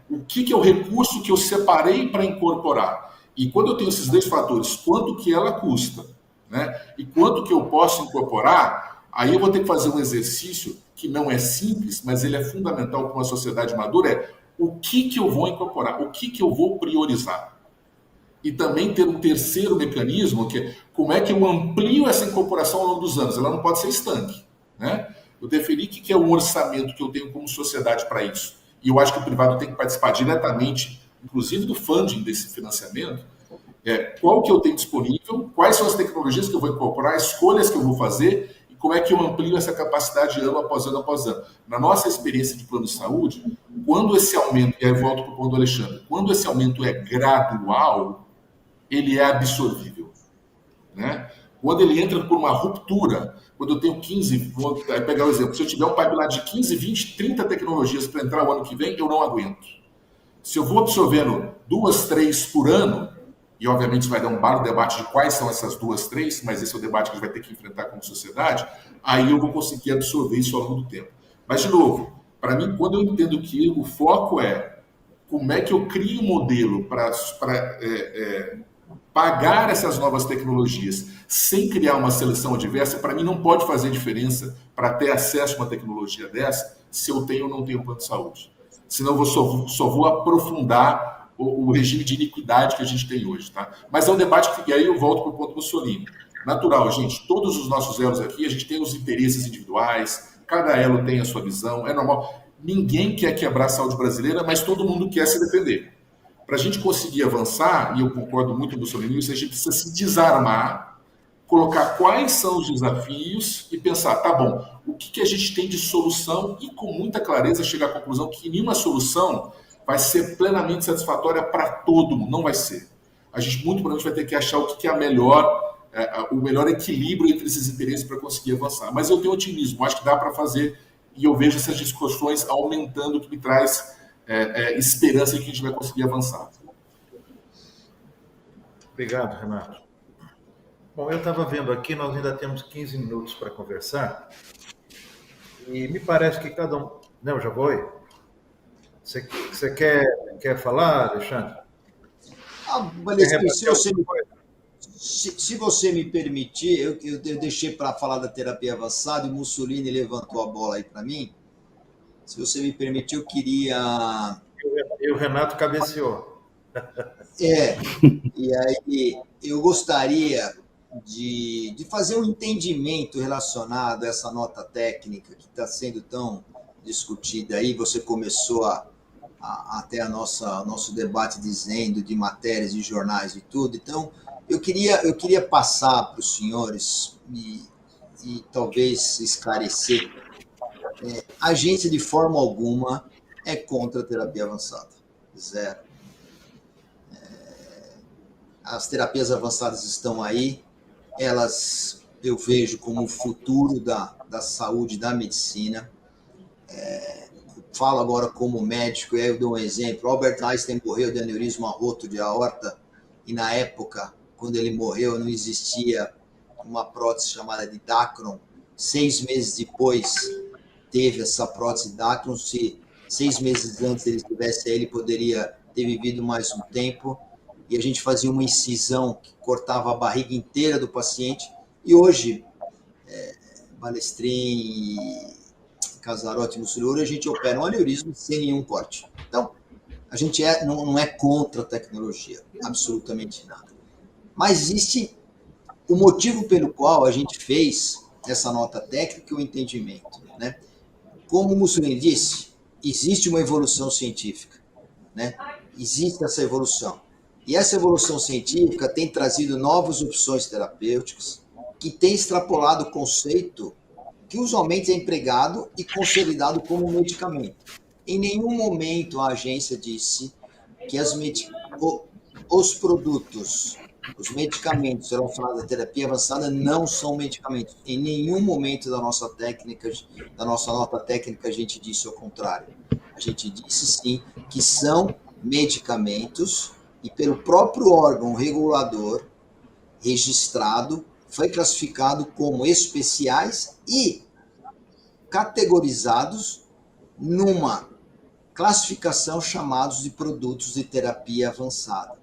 O que é o recurso que eu separei para incorporar? E quando eu tenho esses dois fatores, quanto que ela custa, né? E quanto que eu posso incorporar, aí eu vou ter que fazer um exercício que não é simples, mas ele é fundamental para uma sociedade madura, o que eu vou incorporar, o que eu vou priorizar. E também ter um terceiro mecanismo, que é como é que eu amplio essa incorporação ao longo dos anos. Ela não pode ser estanque, né? Eu definir o que é o orçamento que eu tenho como sociedade para isso. E eu acho que o privado tem que participar diretamente, inclusive do funding desse financiamento, qual que eu tenho disponível, quais são as tecnologias que eu vou incorporar, escolhas que eu vou fazer e como é que eu amplio essa capacidade ano após ano após ano. Na nossa experiência de plano de saúde, quando esse aumento, e aí eu volto para o ponto do Alexandre, quando esse aumento é gradual, ele é absorvível, né? Quando ele entra por uma ruptura, quando eu tenho 15, vou pegar o exemplo, se eu tiver um pipeline de 15, 20, 30 tecnologias para entrar o ano que vem, eu não aguento. Se eu vou absorvendo 2, 3 por ano, e obviamente isso vai dar um bar no debate de quais são essas 2, 3, mas esse é o debate que a gente vai ter que enfrentar como sociedade, aí eu vou conseguir absorver isso ao longo do tempo. Mas, de novo, para mim, quando eu entendo que o foco é como é que eu crio um modelo para pagar essas novas tecnologias sem criar uma seleção adversa, para mim não pode fazer diferença para ter acesso a uma tecnologia dessa se eu tenho ou não tenho plano de saúde. Senão eu só vou aprofundar o regime de iniquidade que a gente tem hoje. Tá? Mas é um debate que, e aí eu volto para o ponto do Mussolini. Natural, gente, todos os nossos elos aqui, a gente tem os interesses individuais, cada elo tem a sua visão, é normal. Ninguém quer quebrar a saúde brasileira, mas todo mundo quer se defender. Para a gente conseguir avançar, e eu concordo muito com o Mussolini, a gente precisa se desarmar, colocar quais são os desafios e pensar, tá bom, o que a gente tem de solução e com muita clareza chegar à conclusão que nenhuma solução vai ser plenamente satisfatória para todo mundo, não vai ser. A gente muito provavelmente vai ter que achar o que é o melhor equilíbrio entre esses interesses para conseguir avançar. Mas eu tenho otimismo, acho que dá para fazer e eu vejo essas discussões aumentando, o que me traz esperança de que a gente vai conseguir avançar.
Obrigado, Renato. Bom, eu estava vendo aqui, nós ainda temos 15 minutos para conversar e me parece que cada um... Não, já foi? Você quer falar, Alexandre?
Se você me permitir, eu deixei para falar da terapia avançada e o Mussolini levantou a bola aí para mim. Se você me permitir, eu queria...
E o Renato cabeceou.
E aí eu gostaria de fazer um entendimento relacionado a essa nota técnica que está sendo tão discutida aí. Você começou até nosso debate dizendo de matérias, de jornais e tudo. Então, eu queria passar para os senhores e talvez esclarecer. A agência, de forma alguma, é contra a terapia avançada. Zero. As terapias avançadas estão aí. Elas eu vejo como o futuro da saúde, da medicina. Falo agora como médico, e aí eu dou um exemplo. Albert Einstein morreu de aneurisma roto de aorta, e na época, quando ele morreu, não existia uma prótese chamada de Dacron. 6 meses depois, teve essa prótese Dacron. Se 6 meses antes ele tivesse, ele poderia ter vivido mais um tempo. E a gente fazia uma incisão que cortava a barriga inteira do paciente. E hoje, Balestrin, Casarotti, Mussolini, a gente opera um aneurisma sem nenhum corte. Então, a gente não é contra a tecnologia, absolutamente nada. Mas existe o motivo pelo qual a gente fez essa nota técnica e o entendimento, né? Como o Mussolini disse, existe uma evolução científica, né? Existe essa evolução. E essa evolução científica tem trazido novas opções terapêuticas que tem extrapolado o conceito que usualmente é empregado e consolidado como medicamento. Em nenhum momento a agência disse que os produtos, os medicamentos relacionados à terapia avançada não são medicamentos. Em nenhum momento da nossa nota técnica, a gente disse o contrário. A gente disse sim que são medicamentos e pelo próprio órgão regulador registrado, foi classificado como especiais e categorizados numa classificação chamados de produtos de terapia avançada.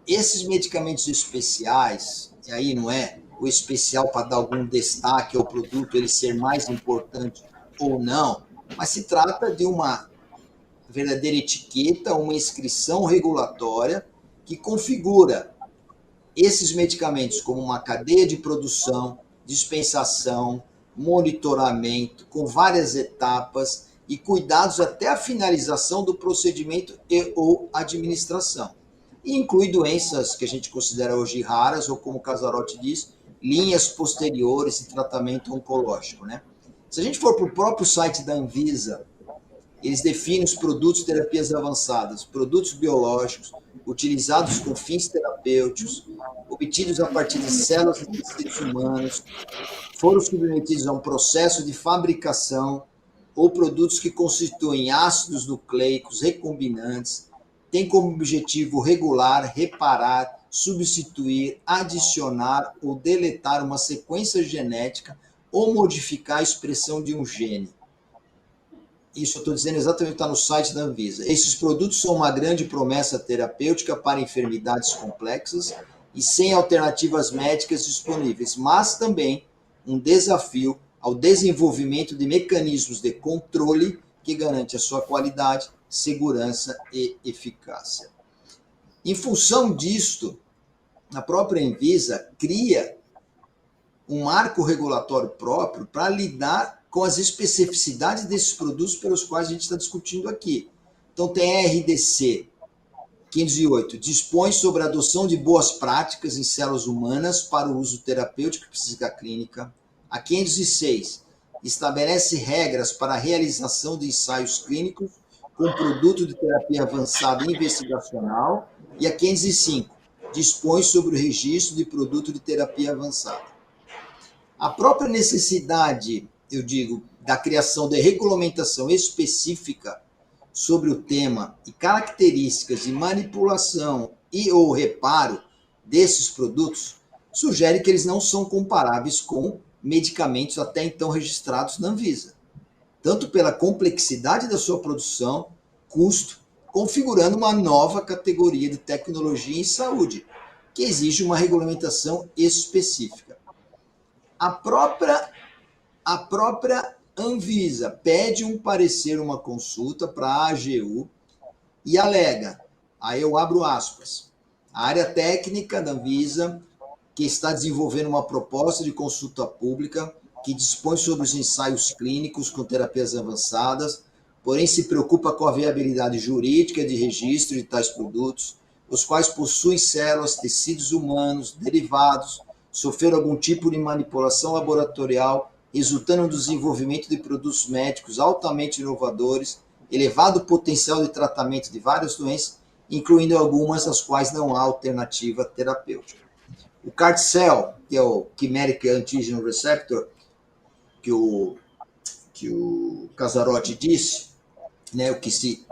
Esses medicamentos especiais, e aí não é o especial para dar algum destaque ao produto, ele ser mais importante ou não, mas se trata de uma verdadeira etiqueta, uma inscrição regulatória que configura esses medicamentos como uma cadeia de produção, dispensação, monitoramento, com várias etapas e cuidados até a finalização do procedimento e ou administração. E inclui doenças que a gente considera hoje raras, ou como o Casarotti diz, linhas posteriores de tratamento oncológico, né? Se a gente for para o próprio site da Anvisa, eles definem os produtos de terapias avançadas, produtos biológicos, utilizados com fins terapêuticos, obtidos a partir de células de tecidos humanos, foram submetidos a um processo de fabricação, ou produtos que constituem ácidos nucleicos recombinantes, têm como objetivo regular, reparar, substituir, adicionar ou deletar uma sequência genética ou modificar a expressão de um gene. Isso eu estou dizendo exatamente está no site da Anvisa. Esses produtos são uma grande promessa terapêutica para enfermidades complexas e sem alternativas médicas disponíveis, mas também um desafio ao desenvolvimento de mecanismos de controle que garante a sua qualidade, segurança e eficácia. Em função disto, a própria Anvisa cria um marco regulatório próprio para lidar com as especificidades desses produtos pelos quais a gente está discutindo aqui. Então, tem a RDC 508, dispõe sobre a adoção de boas práticas em células humanas para o uso terapêutico e física clínica. A 506, estabelece regras para a realização de ensaios clínicos com produto de terapia avançada e investigacional. E a 505, dispõe sobre o registro de produto de terapia avançada. A própria necessidade, eu digo, da criação de regulamentação específica sobre o tema e características de manipulação e ou reparo desses produtos sugere que eles não são comparáveis com medicamentos até então registrados na Anvisa, tanto pela complexidade da sua produção, custo, configurando uma nova categoria de tecnologia em saúde, que exige uma regulamentação específica. A própria Anvisa pede um parecer, uma consulta para a AGU e alega, aí eu abro aspas, a área técnica da Anvisa, que está desenvolvendo uma proposta de consulta pública que dispõe sobre os ensaios clínicos com terapias avançadas, porém se preocupa com a viabilidade jurídica de registro de tais produtos, os quais possuem células, tecidos humanos, derivados, sofreram algum tipo de manipulação laboratorial, resultando no desenvolvimento de produtos médicos altamente inovadores, elevado potencial de tratamento de várias doenças, incluindo algumas as quais não há alternativa terapêutica. O CART-cell, que é o Chimeric Antigen Receptor, que o Casarotti disse, né, o que se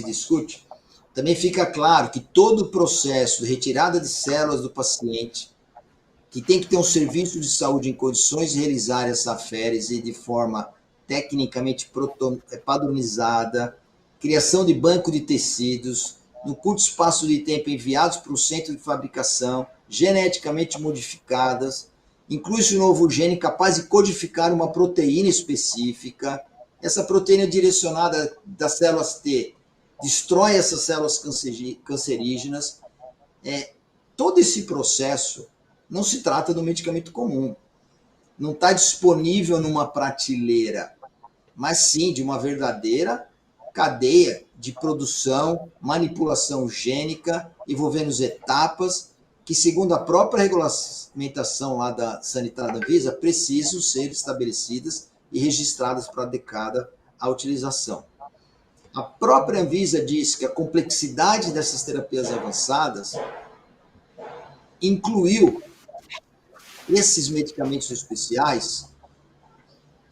discute, também fica claro que todo o processo de retirada de células do paciente, que tem que ter um serviço de saúde em condições de realizar essa aférese de forma tecnicamente padronizada, criação de banco de tecidos, no curto espaço de tempo enviados para o centro de fabricação, geneticamente modificadas, inclui-se um novo gene capaz de codificar uma proteína específica. Essa proteína direcionada das células T destrói essas células cancerígenas. Todo esse processo não se trata de um medicamento comum. Não está disponível numa prateleira, mas sim de uma verdadeira cadeia de produção, manipulação gênica, envolvendo as etapas que, segundo a própria regulamentação lá da sanitária da Anvisa, precisam ser estabelecidas e registradas para adequada à utilização. A própria Anvisa diz que a complexidade dessas terapias avançadas incluiu esses medicamentos especiais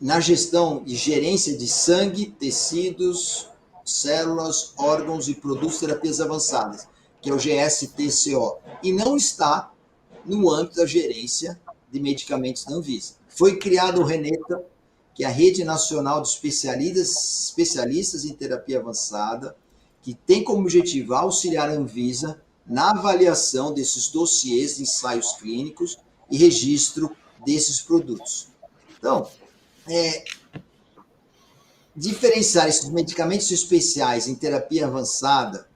na gestão e gerência de sangue, tecidos, células, órgãos e produtos de terapias avançadas, que é o GSTCO, e não está no âmbito da gerência de medicamentos da Anvisa. Foi criado o RENETA, que é a Rede Nacional de Especialistas em Terapia Avançada, que tem como objetivo auxiliar a Anvisa na avaliação desses dossiês de ensaios clínicos e registro desses produtos. Então, diferenciar esses medicamentos especiais em terapia avançada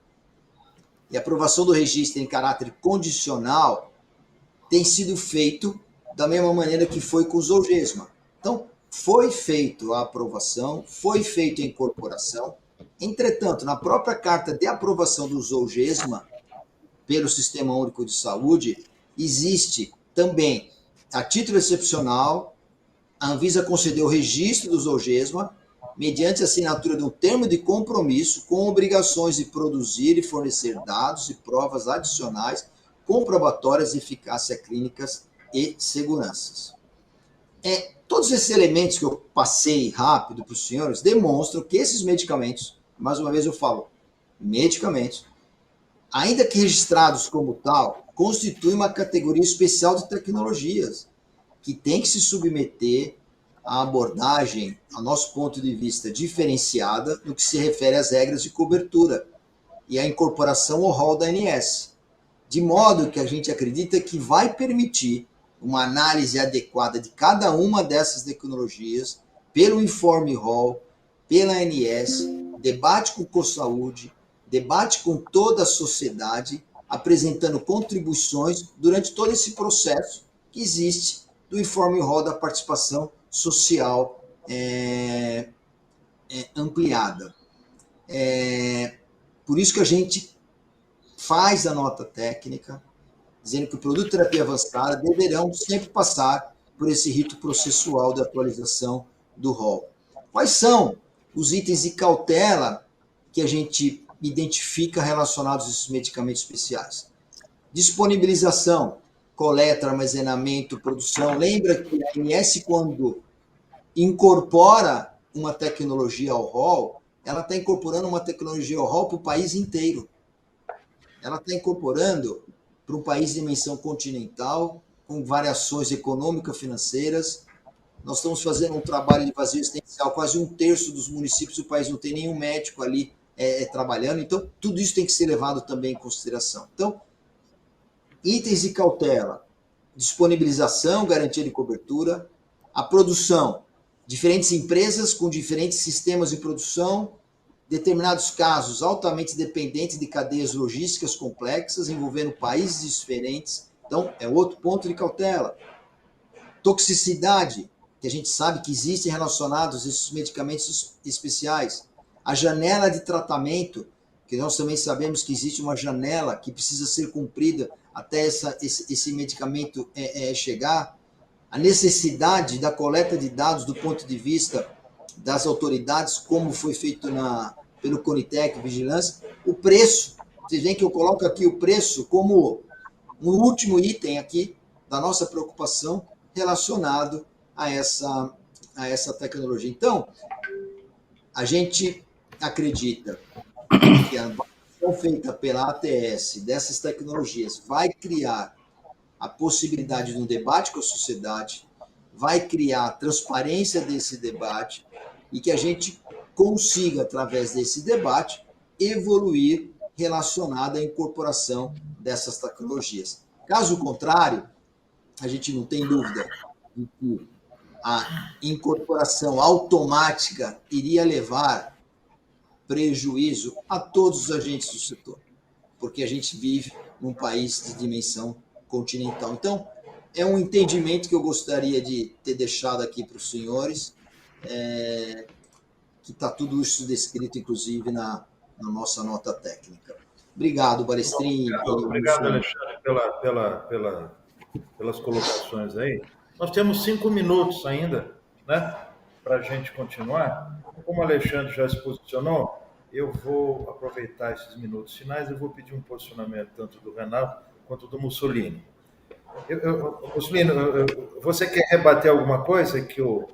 e aprovação do registro em caráter condicional tem sido feito da mesma maneira que foi com o Zolgensma. Então, foi feito a aprovação, foi feita a incorporação. Entretanto, na própria carta de aprovação do Zolgensma pelo Sistema Único de Saúde, existe também, a título excepcional, a Anvisa concedeu o registro do Zolgensma mediante a assinatura de um termo de compromisso com obrigações de produzir e fornecer dados e provas adicionais comprobatórias de eficácia clínicas e seguranças. Todos esses elementos que eu passei rápido para os senhores demonstram que esses medicamentos, mais uma vez eu falo, medicamentos, ainda que registrados como tal, constituem uma categoria especial de tecnologias que tem que se submeter à abordagem, a nosso ponto de vista, diferenciada no que se refere às regras de cobertura e à incorporação ao rol da ANS, de modo que a gente acredita que vai permitir uma análise adequada de cada uma dessas tecnologias pelo informe rol, pela ANS, debate com o COSAúde, debate com toda a sociedade, apresentando contribuições durante todo esse processo que existe do informe rol da participação social ampliada. Por isso que a gente faz a nota técnica, dizendo que o produto de terapia avançada deverão sempre passar por esse rito processual de atualização do rol. Quais são os itens de cautela que a gente identifica relacionados a esses medicamentos especiais? Disponibilização, coleta, armazenamento, produção. Lembra que a ANS, quando incorpora uma tecnologia ao rol, ela está incorporando uma tecnologia ao rol para o país inteiro. Ela está incorporando para um país de dimensão continental, com variações econômico-financeiras. Nós estamos fazendo um trabalho de vazio existencial, quase 1/3 dos municípios do país não tem nenhum médico ali trabalhando, então tudo isso tem que ser levado também em consideração. Então, itens de cautela, disponibilização, garantia de cobertura, a produção, diferentes empresas com diferentes sistemas de produção, determinados casos altamente dependentes de cadeias logísticas complexas, envolvendo países diferentes. Então, é outro ponto de cautela. Toxicidade, que a gente sabe que existem relacionados a esses medicamentos especiais. A janela de tratamento, que nós também sabemos que existe uma janela que precisa ser cumprida até esse medicamento chegar. A necessidade da coleta de dados do ponto de vista das autoridades, como foi feito pelo Conitec, Vigilância. O preço, vocês veem que eu coloco aqui o preço como um último item aqui da nossa preocupação relacionado a essa tecnologia. Então, a gente acredita que a avaliação feita pela ATS dessas tecnologias vai criar a possibilidade de um debate com a sociedade, vai criar a transparência desse debate e que a gente consiga, através desse debate, evoluir relacionado à incorporação dessas tecnologias. Caso contrário, a gente não tem dúvida de que a incorporação automática iria levar prejuízo a todos os agentes do setor, porque a gente vive num país de dimensão continental. Então, é um entendimento que eu gostaria de ter deixado aqui para os senhores, que está tudo isso descrito, inclusive, na nossa nota técnica. Obrigado, Balestrin.
Obrigado, Alexandre, pelas colocações aí. Nós temos 5 minutos ainda, né, para a gente continuar. Como o Alexandre já se posicionou, eu vou aproveitar esses minutos finais e vou pedir um posicionamento tanto do Renato quanto do Mussolini. Mussolini, você quer rebater alguma coisa que eu...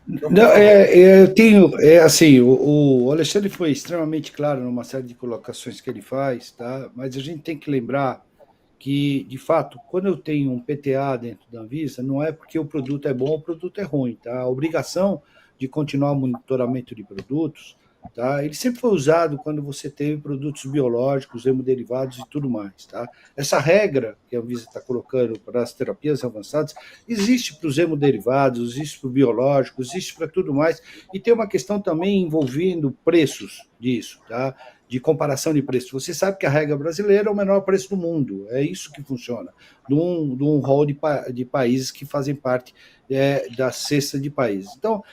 Não, eu tenho, assim, o Alexandre foi extremamente claro numa série de colocações que ele faz, tá? Mas a gente tem que lembrar que, de fato, quando eu tenho um PTA dentro da Anvisa, não é porque o produto é bom ou o produto é ruim. Tá? A obrigação de continuar o monitoramento de produtos, tá? Ele sempre foi usado quando você teve produtos biológicos, hemoderivados e tudo mais. Tá? Essa regra que a Anvisa está colocando para as terapias avançadas existe para os hemoderivados, existe para o biológico, existe para tudo mais. E tem uma questão também envolvendo preços disso, tá? De comparação de preços. Você sabe que a regra brasileira é o menor preço do mundo, é isso que funciona, de um rol de países que fazem parte da cesta de países. Então,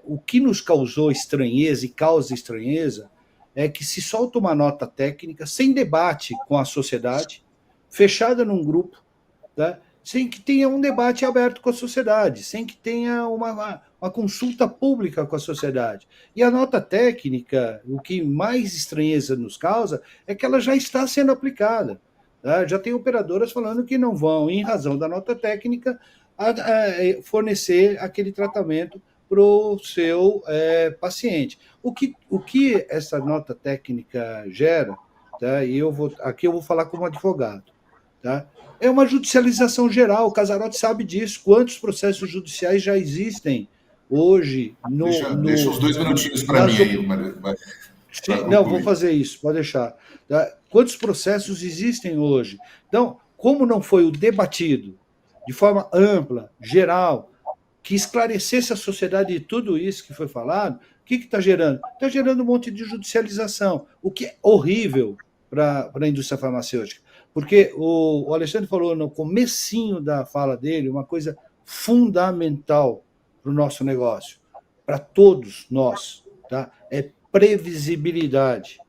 o que nos causou estranheza e causa estranheza é que se solta uma nota técnica sem debate com a sociedade, fechada num grupo, tá? Sem que tenha um debate aberto com a sociedade, sem que tenha uma consulta pública com a sociedade. E a nota técnica, o que mais estranheza nos causa, é que ela já está sendo aplicada. Tá? Já tem operadoras falando que não vão, em razão da nota técnica, fornecer aquele tratamento para o seu paciente. O que essa nota técnica gera, tá? E aqui eu vou falar como advogado, tá? É uma judicialização geral, o Casarotti sabe disso. Quantos processos judiciais já existem hoje
Deixa uns 2 minutinhos para mim aí,
não, vou fazer isso, pode deixar. Tá? Quantos processos existem hoje? Então, como não foi debatido de forma ampla, geral, que esclarecesse a sociedade de tudo isso que foi falado, o que está gerando? Está gerando um monte de judicialização, o que é horrível para a indústria farmacêutica. Porque o Alexandre falou no comecinho da fala dele uma coisa fundamental para o nosso negócio, para todos nós, tá? É previsibilidade.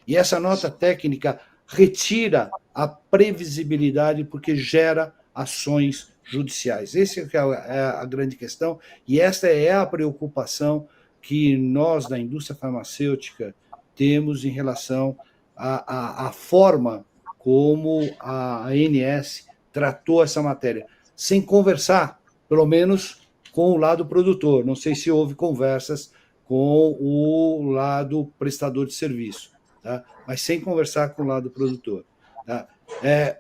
E essa nota técnica retira a previsibilidade porque gera ações judiciais. Essa é a grande questão e esta é a preocupação que nós, da indústria farmacêutica, temos em relação à forma como a ANS tratou essa matéria, sem conversar, pelo menos com o lado produtor. Não sei se houve conversas com o lado prestador de serviço, tá? Mas sem conversar com o lado produtor. Tá?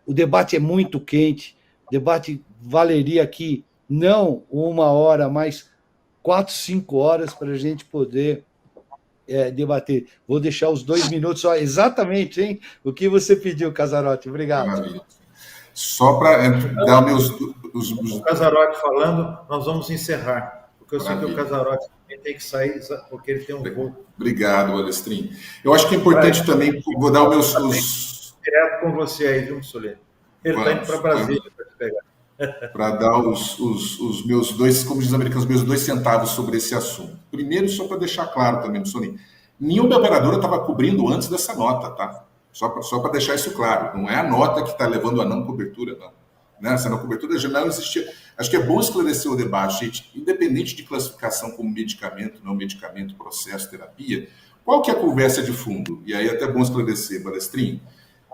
O debate é muito quente, o debate valeria aqui não 1 hora, mas 4, 5 horas para a gente poder debater. Vou deixar os 2 minutos só, exatamente, hein? O que você pediu, Casarotti. Obrigado.
Maravilha. Só para dar meus...
O Casarotti falando, nós vamos encerrar, porque eu sei que o Casarotti tem que sair, porque ele tem um voo.
Obrigado, Alestrin. Eu acho que é importante também, vou dar os meus...
Direto com você aí, viu, Solê? Ele está indo para Brasília para te pegar.
Para dar os meus 2, como diz os americanos, meus 2 centavos sobre esse assunto. Primeiro, só para deixar claro também, Solim, nenhuma operadora estava cobrindo antes dessa nota, tá? Só para deixar isso claro. Não é a nota que está levando a não cobertura, não. Né? Essa não cobertura já não existia. Acho que é bom esclarecer o debate, gente. Independente de classificação como medicamento, não medicamento, processo, terapia, qual que é a conversa de fundo? E aí é até bom esclarecer, Balestrinho.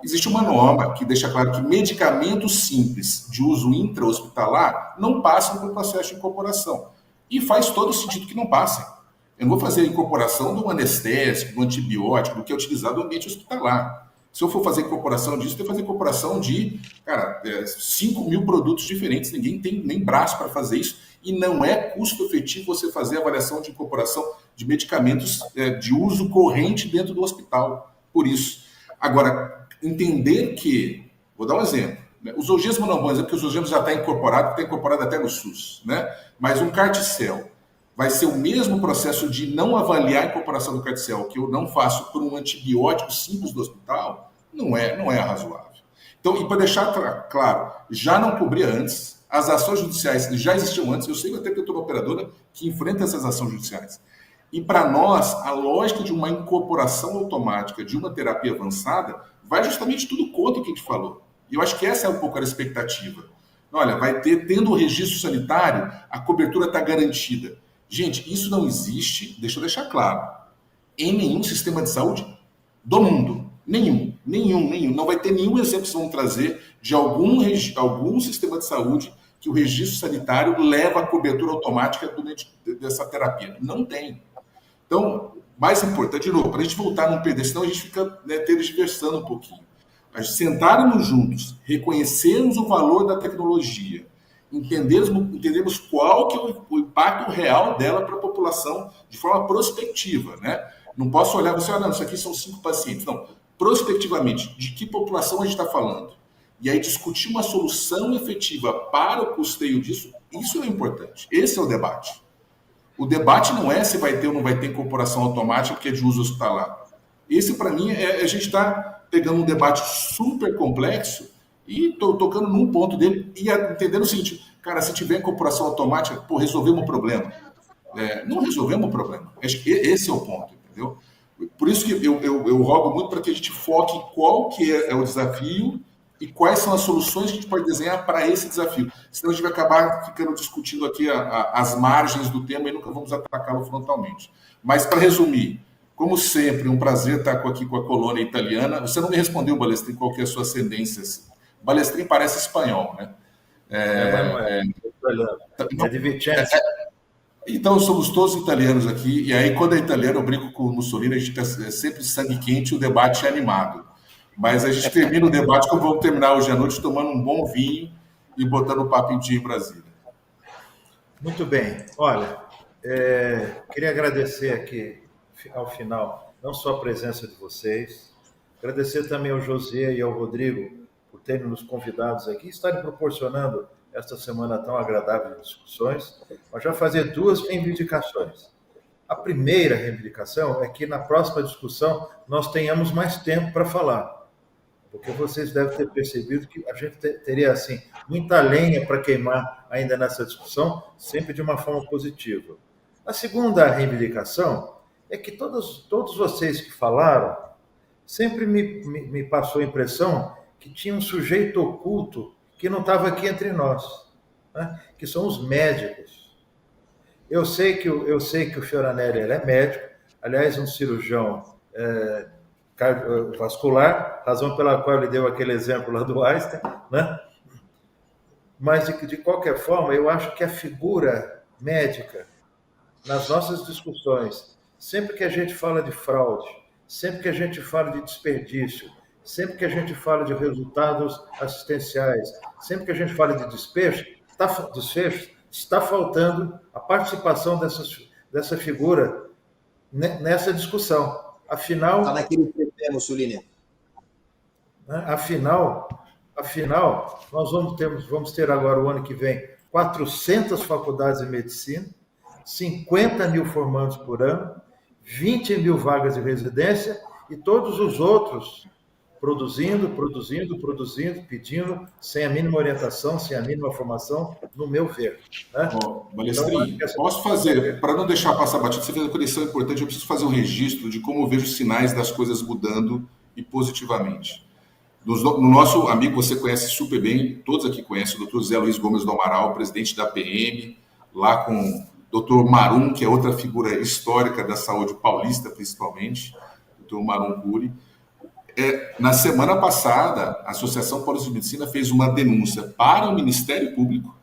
Existe uma norma que deixa claro que medicamentos simples de uso intra-hospitalar não passam por processo de incorporação. E faz todo sentido que não passem. Eu não vou fazer a incorporação de um anestésico, de um antibiótico, do que é utilizado no ambiente hospitalar. Se eu for fazer incorporação disso, eu tenho que fazer incorporação de, 5 mil produtos diferentes. Ninguém tem nem braço para fazer isso. E não é custo efetivo você fazer avaliação de incorporação de medicamentos de uso corrente dentro do hospital. Por isso. Agora, entender que, vou dar um exemplo, né? O Zolgensma não é um bom exemplo, porque o Zolgensma já está incorporado até no SUS, né? Mas um Carticel vai ser o mesmo processo de não avaliar a incorporação do Carticel que eu não faço por um antibiótico simples do hospital, não é razoável. Então, e para deixar claro, já não cobria antes, as ações judiciais já existiam antes, eu sei até que eu estou uma operadora que enfrenta essas ações judiciais. E para nós, a lógica de uma incorporação automática de uma terapia avançada vai justamente tudo contra o que a gente falou. E eu acho que essa é um pouco a expectativa. Olha, tendo o registro sanitário, a cobertura está garantida. Gente, isso não existe, deixa eu deixar claro, em nenhum sistema de saúde do mundo. Nenhum. Não vai ter nenhum exemplo que vocês vão trazer de algum sistema de saúde que o registro sanitário leva a cobertura automática dessa terapia. Não tem. Então, mais importante, de novo, para a gente voltar a não perder, senão a gente fica tergiversando um pouquinho. A gente sentarmos juntos, reconhecermos o valor da tecnologia, entendermos qual que é o impacto real dela para a população de forma prospectiva, né? Não posso olhar e você, não, isso aqui são 5 pacientes. Não, prospectivamente, de que população a gente está falando? E aí discutir uma solução efetiva para o custeio disso, isso é importante. Esse é o debate. O debate não é se vai ter ou não vai ter incorporação automática porque é de uso hospitalar. Esse, para mim, a gente está pegando um debate super complexo e tocando num ponto dele e entendendo o seguinte, cara, se tiver incorporação automática, pô, resolvemos o problema. Não resolvemos o problema. Acho que esse é o ponto, entendeu? Por isso que eu rogo muito para que a gente foque em qual que é o desafio e quais são as soluções que a gente pode desenhar para esse desafio. Senão a gente vai acabar ficando discutindo aqui as margens do tema e nunca vamos atacá-lo frontalmente. Mas, para resumir, como sempre, um prazer estar aqui com a colônia italiana. Você não me respondeu, Balestrin, qual que é a sua ascendência. Balestrin parece espanhol, né?
É de Vicenza.
Então, somos todos italianos aqui, e aí, quando é italiano, eu brinco com o Mussolini, a gente é sempre sangue quente e o debate é animado. Mas a gente termina o debate como vamos terminar hoje à noite, tomando um bom vinho e botando o papo em dia em Brasília.
Muito bem. Olha, queria agradecer aqui, ao final, não só a presença de vocês, agradecer também ao José e ao Rodrigo por terem nos convidados aqui, estarem proporcionando esta semana tão agradável de discussões, mas já fazer 2 reivindicações. A primeira reivindicação é que na próxima discussão nós tenhamos mais tempo para falar, porque vocês devem ter percebido que a gente teria, assim, muita lenha para queimar ainda nessa discussão, sempre de uma forma positiva. A segunda reivindicação é que todos vocês que falaram sempre me passou a impressão que tinha um sujeito oculto que não estava aqui entre nós, né? Que são os médicos. Eu sei que o Fioranelli é médico, aliás, um cirurgião cardiovascular, razão pela qual ele deu aquele exemplo lá do Einstein, né? Mas, de qualquer forma, eu acho que a figura médica, nas nossas discussões, sempre que a gente fala de fraude, sempre que a gente fala de desperdício, sempre que a gente fala de resultados assistenciais, sempre que a gente fala de desfecho, está faltando a participação dessa figura nessa discussão. Afinal...
Está naquele tripé, Mussolini.
Afinal, nós vamos ter agora, o ano que vem, 400 faculdades de medicina, 50 mil formandos por ano, 20 mil vagas de residência e todos os outros produzindo, pedindo, sem a mínima orientação, sem a mínima formação, no meu ver. Né?
Balestrin, então, posso fazer, para não deixar passar batido, você fez uma conexão importante, eu preciso fazer um registro de como eu vejo sinais das coisas mudando e positivamente. No nosso amigo, você conhece super bem, todos aqui conhecem, o Dr. Zé Luiz Gomes do Amaral, presidente da PM, lá com o Dr. Marum, que é outra figura histórica da saúde paulista, principalmente, Dr. Marum Cury. Na semana passada, a Associação Paulista de Medicina fez uma denúncia para o Ministério Público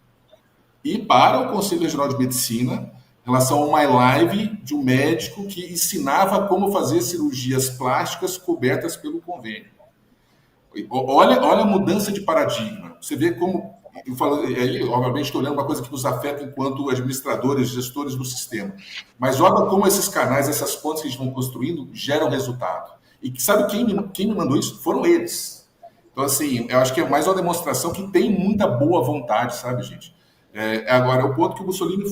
e para o Conselho Regional de Medicina em relação a uma live de um médico que ensinava como fazer cirurgias plásticas cobertas pelo convênio. Olha a mudança de paradigma. Você vê como... obviamente, estou olhando uma coisa que nos afeta enquanto administradores, gestores do sistema. Mas olha como esses canais, essas pontes que a gente vão construindo, geram resultado. E sabe quem me mandou isso? Foram eles. Então, assim, eu acho que é mais uma demonstração que tem muita boa vontade, sabe, gente? Agora, o ponto que o Mussolini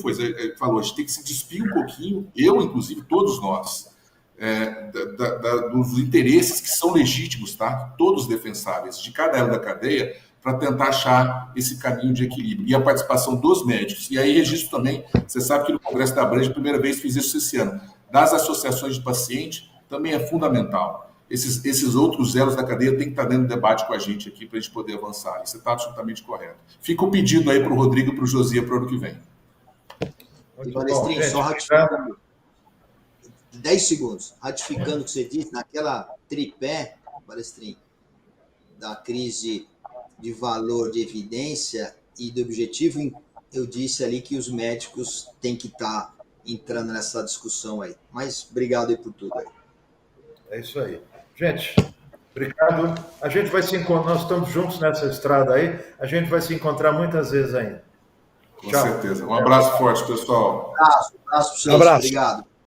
falou, a gente tem que se despir um pouquinho, eu, inclusive, todos nós, dos interesses que são legítimos, tá? Todos defensáveis, de cada elo da cadeia, para tentar achar esse caminho de equilíbrio. E a participação dos médicos. E aí, registro também, você sabe que no Congresso da Abrange, a primeira vez fiz isso esse ano, das associações de paciente, também é fundamental. Esses outros elos da cadeia têm que estar dentro do debate com a gente aqui para a gente poder avançar. Isso está absolutamente correto. Fica o pedido aí para o Rodrigo e para o Josias para o ano que vem.
Balestrin, só ratificando. 10 segundos. Ratificando o que você disse, naquela tripé, Balestrin, da crise de valor de evidência e do objetivo, eu disse ali que os médicos têm que estar entrando nessa discussão aí. Mas obrigado aí por tudo aí.
É isso aí. Gente, Obrigado. A gente vai se encontrar, nós estamos juntos nessa estrada aí, a gente vai se encontrar muitas vezes ainda.
Com certeza. Um abraço forte, pessoal.
Abraço para vocês.
Abraço.
Obrigado.